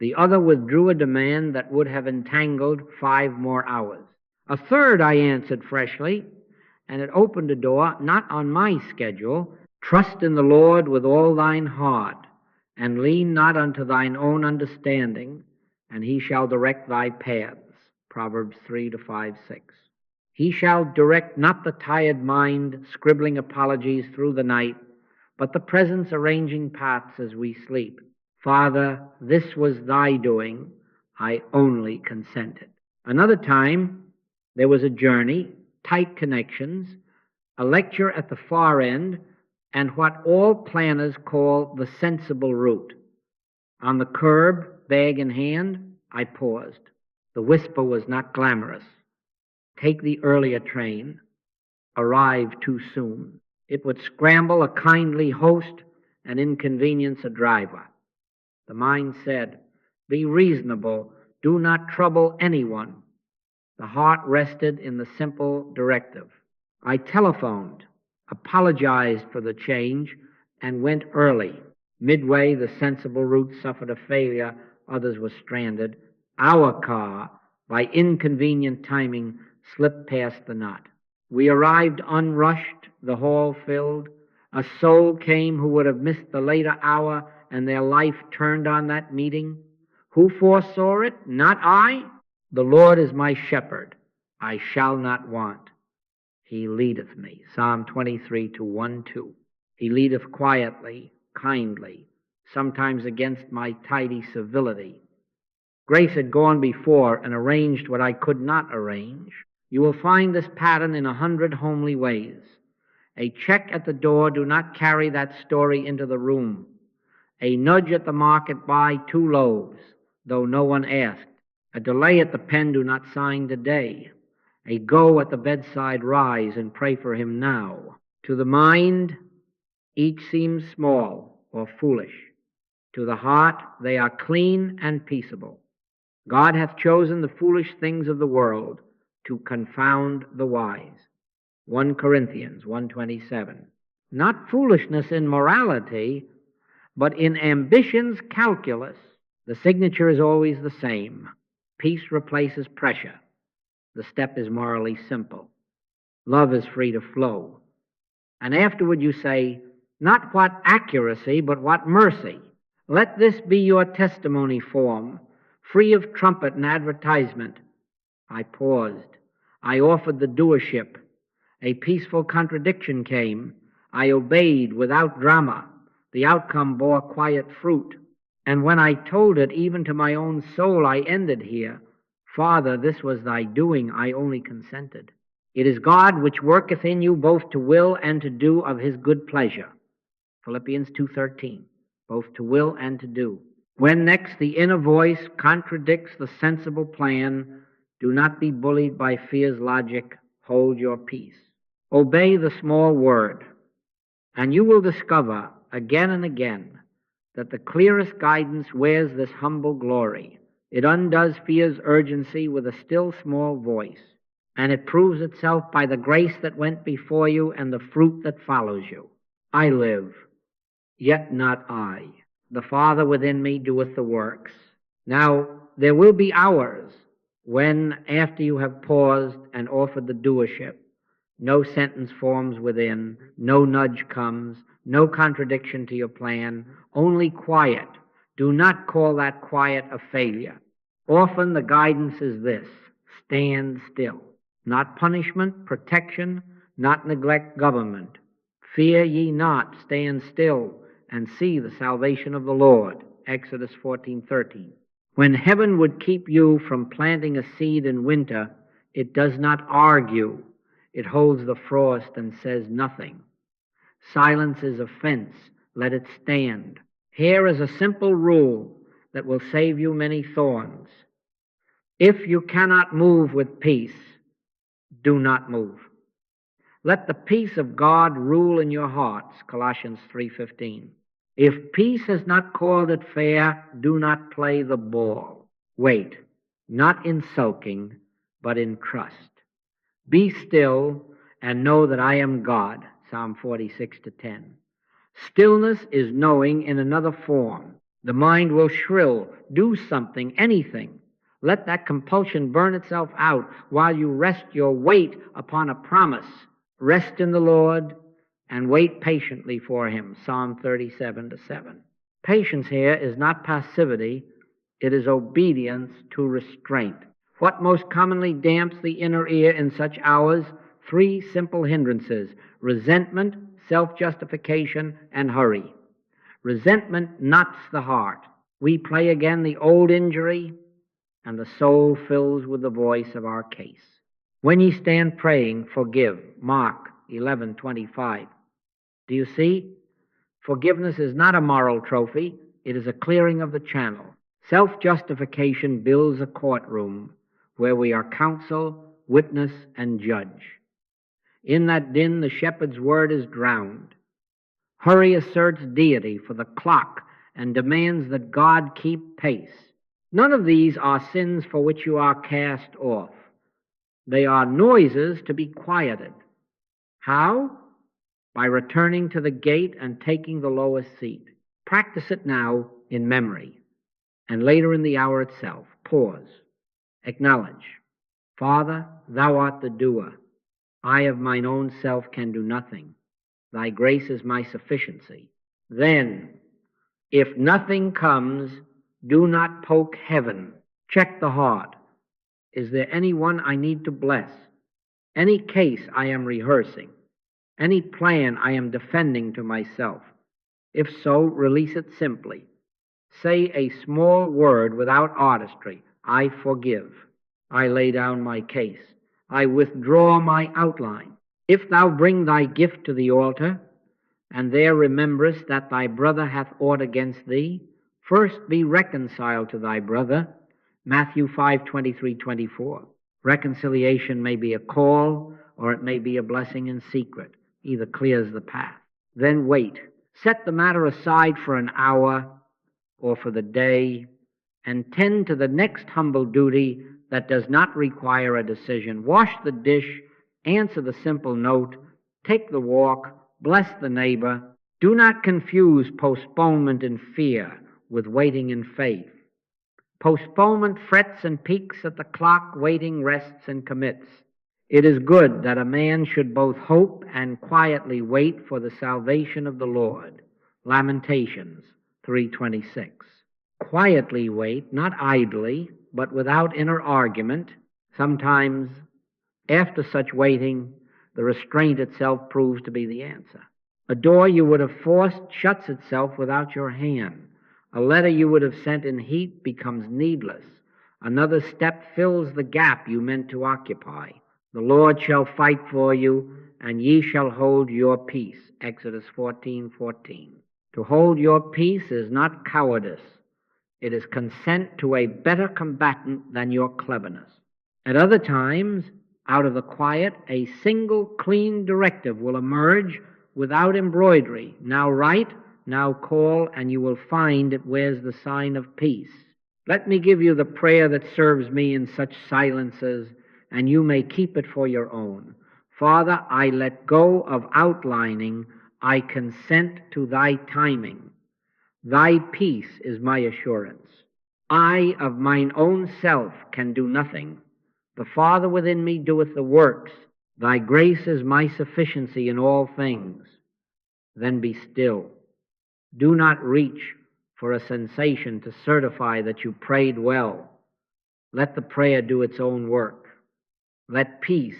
The other withdrew a demand that would have entangled 5 more hours. A third I answered freshly, and it opened a door not on my schedule. Trust in the Lord with all thine heart, and lean not unto thine own understanding, and he shall direct thy paths. Proverbs 3:5-6. He shall direct not the tired mind scribbling apologies through the night, but the presence arranging paths as we sleep. Father, this was thy doing, I only consented. Another time, there was a journey, tight connections, a lecture at the far end, and what all planners call the sensible route. On the curb, bag in hand, I paused. The whisper was not glamorous. Take the earlier train. Arrive too soon. It would scramble a kindly host and inconvenience a driver. The mind said, be reasonable. Do not trouble anyone. The heart rested in the simple directive. I telephoned, apologized for the change, and went early. Midway, the sensible route suffered a failure. Others were stranded. Our car, by inconvenient timing, slipped past the knot. We arrived unrushed, the hall filled. A soul came who would have missed the later hour, and their life turned on that meeting. Who foresaw it? Not I. The Lord is my shepherd. I shall not want. He leadeth me. Psalm 23:1-2. He leadeth quietly, kindly, sometimes against my tidy civility. Grace had gone before and arranged what I could not arrange. You will find this pattern in 100 homely ways. A check at the door, do not carry that story into the room. A nudge at the market, buy 2 loaves, though no one asked. A delay at the pen, do not sign today. A go at the bedside, rise and pray for him now. To the mind, each seems small or foolish. To the heart, they are clean and peaceable. God hath chosen the foolish things of the world to confound the wise. 1 Corinthians 1:27. Not foolishness in morality, but in ambition's calculus. The signature is always the same. Peace replaces pressure. The step is morally simple. Love is free to flow. And afterward you say, not what accuracy, but what mercy. Let this be your testimony form, free of trumpet and advertisement. I paused. I offered the doership. A peaceful contradiction came. I obeyed without drama. The outcome bore quiet fruit. And when I told it even to my own soul, I ended here. Father, this was thy doing, I only consented. It is God which worketh in you both to will and to do of his good pleasure. Philippians 2:13, both to will and to do. When next the inner voice contradicts the sensible plan, do not be bullied by fear's logic. Hold your peace. Obey the small word, and you will discover again and again that the clearest guidance wears this humble glory. It undoes fear's urgency with a still small voice, and it proves itself by the grace that went before you and the fruit that follows you. I live, yet not I. The Father within me doeth the works. Now, there will be hours when, after you have paused and offered the doership, no sentence forms within, no nudge comes, no contradiction to your plan, only quiet. Do not call that quiet a failure. Often the guidance is this: stand still. Not punishment, protection, not neglect government. Fear ye not, stand still, and see the salvation of the Lord. Exodus 14:13. When heaven would keep you from planting a seed in winter, it does not argue. It holds the frost and says nothing. Silence is offense. Let it stand. Here is a simple rule that will save you many thorns. If you cannot move with peace, do not move. Let the peace of God rule in your hearts, Colossians 3:15. If peace has not called it fair, do not play the ball. Wait, not in sulking, but in trust. Be still and know that I am God, Psalm 46:10. Stillness is knowing in another form. The mind will shrill, do something, anything. Let that compulsion burn itself out while you rest your weight upon a promise. Rest in the Lord and wait patiently for him, Psalm 37:7. Patience here is not passivity, it is obedience to restraint. What most commonly damps the inner ear in such hours? 3 simple hindrances: resentment, self-justification, and hurry. Resentment knots the heart. We play again the old injury, and the soul fills with the voice of our case. When ye stand praying, forgive. Mark 11:25. Do you see? Forgiveness is not a moral trophy. It is a clearing of the channel. Self-justification builds a courtroom where we are counsel, witness, and judge. In that din, the shepherd's word is drowned. Hurry asserts deity for the clock and demands that God keep pace. None of these are sins for which you are cast off. They are noises to be quieted. How? By returning to the gate and taking the lowest seat. Practice it now in memory, and later in the hour itself. Pause. Acknowledge. Father, thou art the doer. I of mine own self can do nothing. Thy grace is my sufficiency. Then, if nothing comes, do not poke heaven. Check the heart. Is there anyone I need to bless? Any case I am rehearsing? Any plan I am defending to myself? If so, release it simply. Say a small word without artistry. I forgive. I lay down my case. I withdraw my outline. If thou bring thy gift to the altar, and there rememberest that thy brother hath aught against thee, first be reconciled to thy brother. Matthew 5:23-24. Reconciliation may be a call, or it may be a blessing in secret. Either clears the path. Then wait. Set the matter aside for an hour or for the day, and tend to the next humble duty that does not require a decision. Wash the dish, answer the simple note, take the walk, bless the neighbor. Do not confuse postponement in fear with waiting in faith. Postponement frets and peaks at the clock, waiting rests and commits. It is good that a man should both hope and quietly wait for the salvation of the Lord. Lamentations 3:26. Quietly wait, not idly, but without inner argument. Sometimes, after such waiting, the restraint itself proves to be the answer. A door you would have forced shuts itself without your hand. A letter you would have sent in heat becomes needless. Another step fills the gap you meant to occupy. The Lord shall fight for you, and ye shall hold your peace. Exodus 14:14. To hold your peace is not cowardice. It is consent to a better combatant than your cleverness. At other times, out of the quiet, a single clean directive will emerge without embroidery. Now write, now call, and you will find it wears the sign of peace. Let me give you the prayer that serves me in such silences, and you may keep it for your own. Father, I let go of outlining. I consent to thy timing. Thy peace is my assurance. I of mine own self can do nothing. The Father within me doeth the works. Thy grace is my sufficiency in all things. Then be still. Do not reach for a sensation to certify that you prayed well. Let the prayer do its own work. Let peace,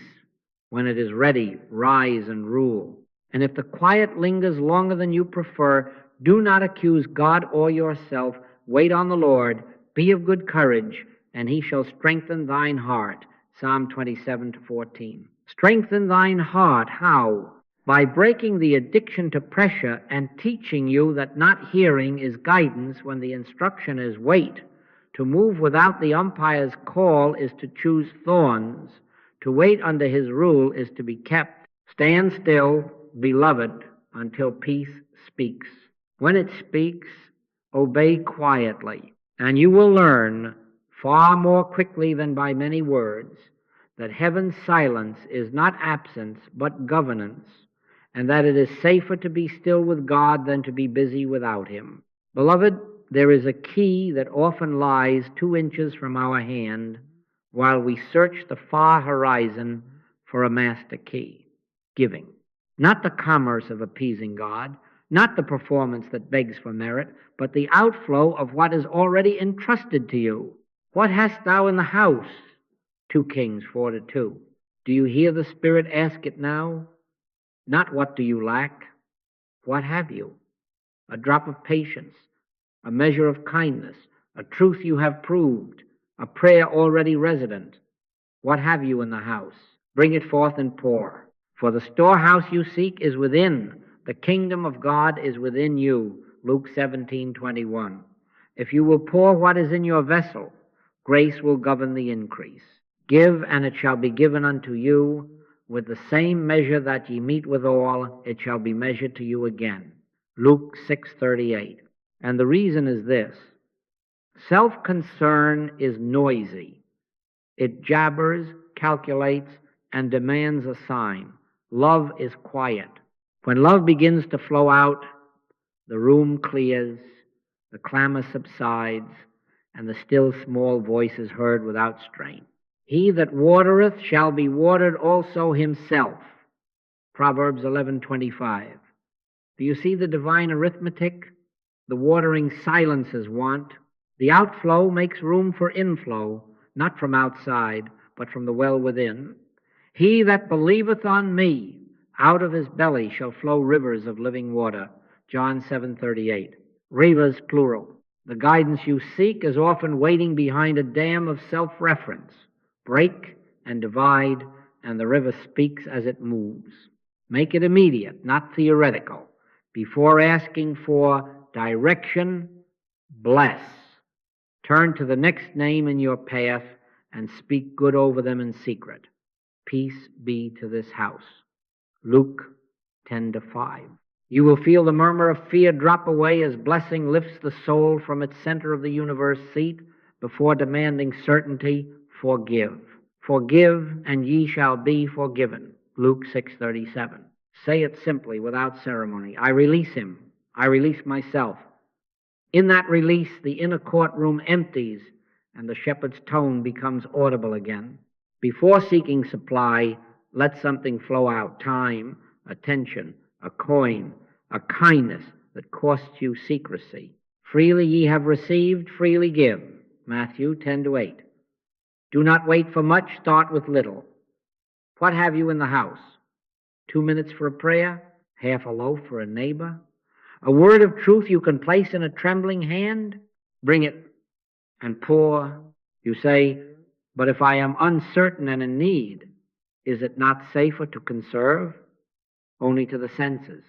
when it is ready, rise and rule. And if the quiet lingers longer than you prefer, do not accuse God or yourself. Wait on the Lord. Be of good courage, and he shall strengthen thine heart. Psalm 27:14. Strengthen thine heart. How? By breaking the addiction to pressure and teaching you that not hearing is guidance when the instruction is wait. To move without the umpire's call is to choose thorns. To wait under his rule is to be kept. Stand still, beloved, until peace speaks. When it speaks, obey quietly, and you will learn far more quickly than by many words that heaven's silence is not absence but governance, and that it is safer to be still with God than to be busy without him. Beloved, there is a key that often lies 2 inches from our hand while we search the far horizon for a master key: giving. Not the commerce of appeasing God, not the performance that begs for merit, but the outflow of what is already entrusted to you. What hast thou in the house? 2 Kings 4:2. Do you hear the Spirit ask it now? Not what do you lack? What have you? A drop of patience, a measure of kindness, a truth you have proved, a prayer already resident. What have you in the house? Bring it forth and pour. For the storehouse you seek is within. The kingdom of God is within you. Luke 17:21. If you will pour what is in your vessel, grace will govern the increase. Give, and it shall be given unto you. With the same measure that ye meet withal, it shall be measured to you again. Luke 6:38. And the reason is this: self-concern is noisy. It jabbers, calculates, and demands a sign. Love is quiet. When love begins to flow out, the room clears, the clamor subsides, and the still small voice is heard without strain. He that watereth shall be watered also himself. Proverbs 11:25. Do you see the divine arithmetic? The watering silences want. The outflow makes room for inflow, not from outside, but from the well within. He that believeth on me, out of his belly shall flow rivers of living water. John 7:38. Rivers, plural. The guidance you seek is often waiting behind a dam of self-reference. Break and divide, and the river speaks as it moves. Make it immediate, not theoretical. Before asking for direction, bless. Turn to the next name in your path and speak good over them in secret. Peace be to this house. Luke 10:5. You will feel the murmur of fear drop away as blessing lifts the soul from its center of the universe seat before demanding certainty. Forgive. Forgive, and ye shall be forgiven. Luke 6:37. Say it simply, without ceremony. I release him. I release myself. In that release, the inner courtroom empties, and the shepherd's tone becomes audible again. Before seeking supply, let something flow out: time, attention, a coin, a kindness that costs you secrecy. Freely ye have received, freely give. Matthew 10-8. Do not wait for much, start with little. What have you in the house? 2 minutes for a prayer, half a loaf for a neighbor, a word of truth you can place in a trembling hand? Bring it and pour. You say, but if I am uncertain and in need, is it not safer to conserve? Only to the senses.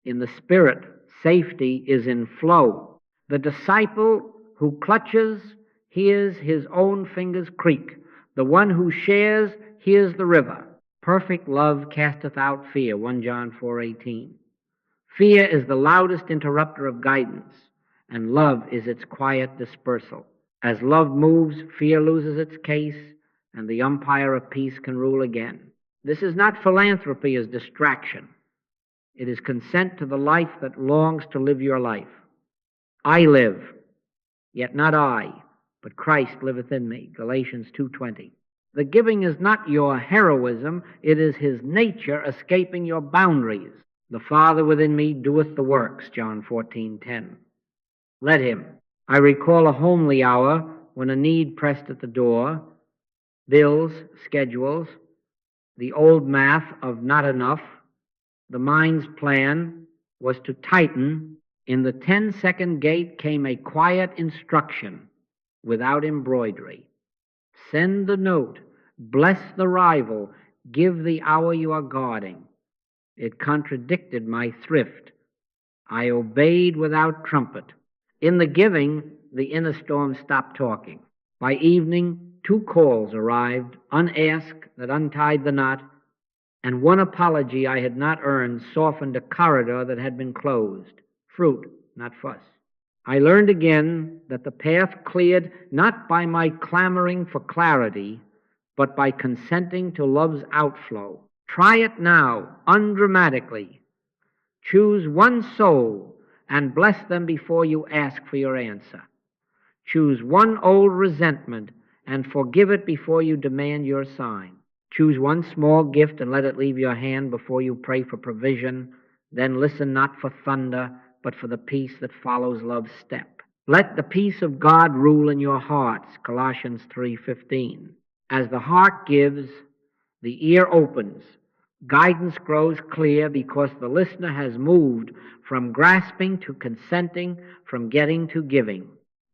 In the spirit, safety is in flow. The disciple who clutches hears his own fingers creak. The one who shares hears the river. Perfect love casteth out fear, 1 John 4:18. Fear is the loudest interrupter of guidance, and love is its quiet dispersal. As love moves, fear loses its case, and the umpire of peace can rule again. This is not philanthropy as distraction. It is consent to the life that longs to live your life. I live, yet not I, but Christ liveth in me, Galatians 2:20. The giving is not your heroism, it is his nature escaping your boundaries. The Father within me doeth the works, John 14:10. Let him. I recall a homely hour when a need pressed at the door, bills, schedules, the old math of not enough. The mind's plan was to tighten. In the 10-second gate came a quiet instruction without embroidery. Send the note, bless the rival, give the hour you are guarding. It contradicted my thrift. I obeyed without trumpet. In the giving, the inner storm stopped talking. By evening, 2 calls arrived, unasked, that untied the knot, and one apology I had not earned softened a corridor that had been closed. Fruit, not fuss. I learned again that the path cleared not by my clamoring for clarity, but by consenting to love's outflow. Try it now, undramatically. Choose one soul and bless them before you ask for your answer. Choose one old resentment and forgive it before you demand your sign. Choose one small gift and let it leave your hand before you pray for provision. Then listen not for thunder, but for the peace that follows love's step. Let the peace of God rule in your hearts, Colossians 3:15. As the heart gives, the ear opens. Guidance grows clear because the listener has moved from grasping to consenting, from getting to giving.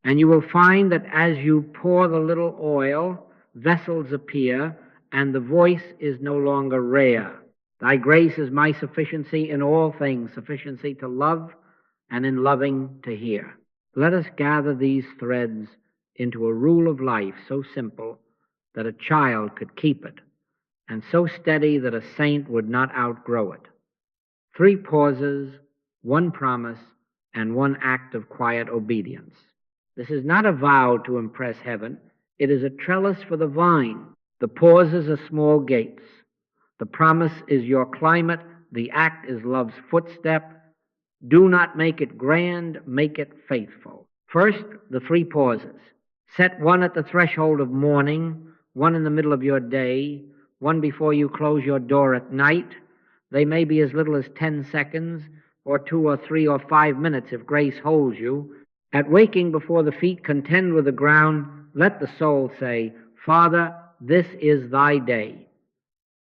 And you will find that as you pour the little oil, vessels appear, and the voice is no longer rare. Thy grace is my sufficiency in all things, sufficiency to love and in loving to hear. Let us gather these threads into a rule of life so simple that a child could keep it, and so steady that a saint would not outgrow it. 3 pauses, 1 promise, and 1 act of quiet obedience. This is not a vow to impress heaven. It is a trellis for the vine. The pauses are small gates. The promise is your climate. The act is love's footstep. Do not make it grand, make it faithful. First, the 3 pauses. Set 1 at the threshold of morning, 1 in the middle of your day, 1 before you close your door at night. They may be as little as 10 seconds, or 2 or 3 or 5 minutes if grace holds you. At waking, before the feet contend with the ground, let the soul say, Father, this is thy day.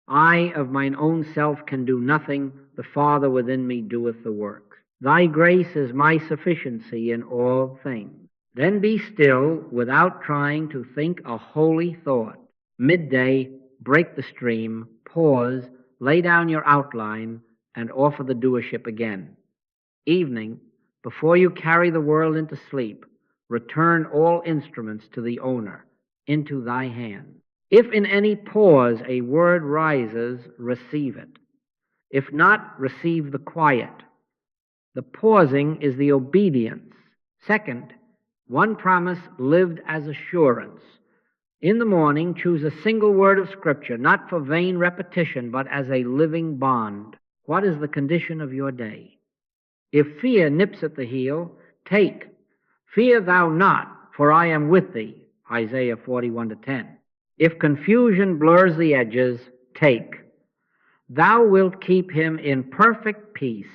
I of mine own self can do nothing. The Father within me doeth the work. Thy grace is my sufficiency in all things. Then be still without trying to think a holy thought. Midday, break the stream, pause, lay down your outline, and offer the doership again. Evening, before you carry the world into sleep, return all instruments to the owner, into thy hand. If in any pause a word rises, receive it. If not, receive the quiet. The pausing is the obedience. Second, 1 promise lived as assurance. In the morning, choose a single word of Scripture, not for vain repetition, but as a living bond. What is the condition of your day? If fear nips at the heel, take, fear thou not, for I am with thee. Isaiah 41:10. If confusion blurs the edges, take. Thou wilt keep him in perfect peace,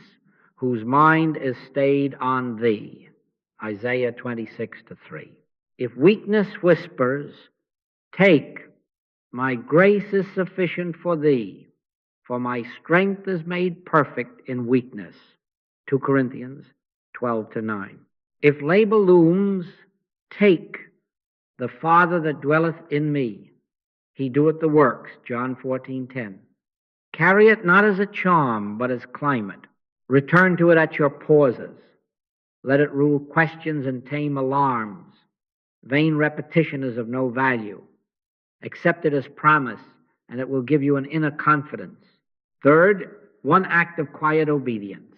whose mind is stayed on thee. Isaiah 26:3. If weakness whispers, take. My grace is sufficient for thee, for my strength is made perfect in weakness. 2 Corinthians 12:9. If labor looms, take. The Father that dwelleth in me, he doeth the works. John 14:10. Carry it not as a charm, but as climate. Return to it at your pauses. Let it rule questions and tame alarms. Vain repetition is of no value. Accept it as promise, and it will give you an inner confidence. Third, one act of quiet obedience.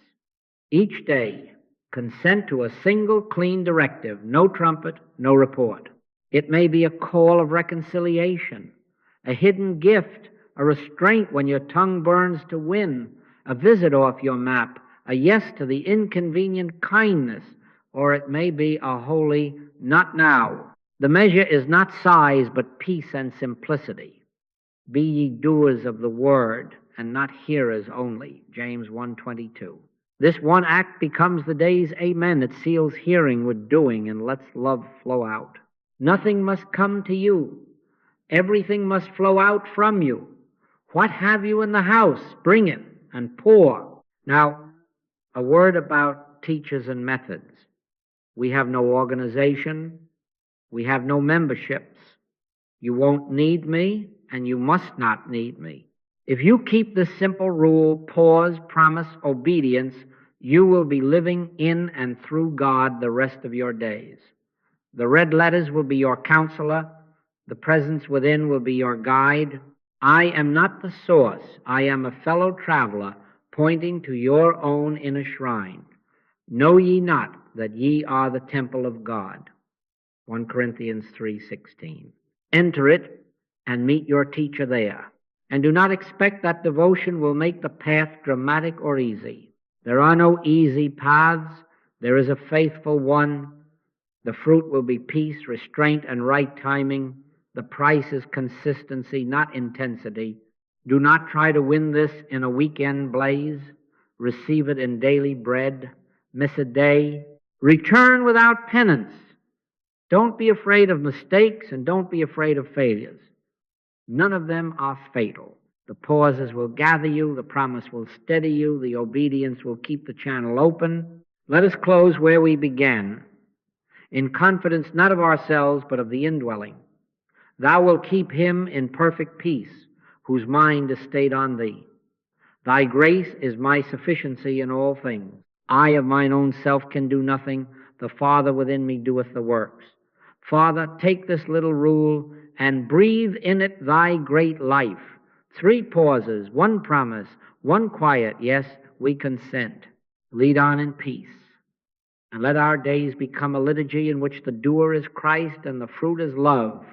Each day, consent to a single clean directive, no trumpet, no report. It may be a call of reconciliation, a hidden gift, a restraint when your tongue burns to win, a visit off your map, a yes to the inconvenient kindness, or it may be a holy not now. The measure is not size, but peace and simplicity. Be ye doers of the word, and not hearers only. James 1:22. This one act becomes the day's amen. It seals hearing with doing and lets love flow out. Nothing must come to you. Everything must flow out from you. What have you in the house? Bring it and pour. Now, a word about teachers and methods. We have no organization. We have no memberships. You won't need me, and you must not need me. If you keep this simple rule, pause, promise, obedience, you will be living in and through God the rest of your days. The red letters will be your counselor. The presence within will be your guide. I am not the source. I am a fellow traveler pointing to your own inner shrine. Know ye not that ye are the temple of God? 1 Corinthians 3:16. Enter it and meet your teacher there. And do not expect that devotion will make the path dramatic or easy. There are no easy paths. There is a faithful one. The fruit will be peace, restraint, and right timing. The price is consistency, not intensity. Do not try to win this in a weekend blaze. Receive it in daily bread. Miss a day. Return without penance. Don't be afraid of mistakes, and don't be afraid of failures. None of them are fatal. The pauses will gather you. The promise will steady you. The obedience will keep the channel open. Let us close where we began, in confidence not of ourselves, but of the indwelling. Thou wilt keep him in perfect peace, whose mind is stayed on thee. Thy grace is my sufficiency in all things. I of mine own self can do nothing. The Father within me doeth the works. Father, take this little rule and breathe in it thy great life. 3 pauses, 1 promise, 1 quiet. Yes, we consent. Lead on in peace. And let our days become a liturgy in which the doer is Christ and the fruit is love.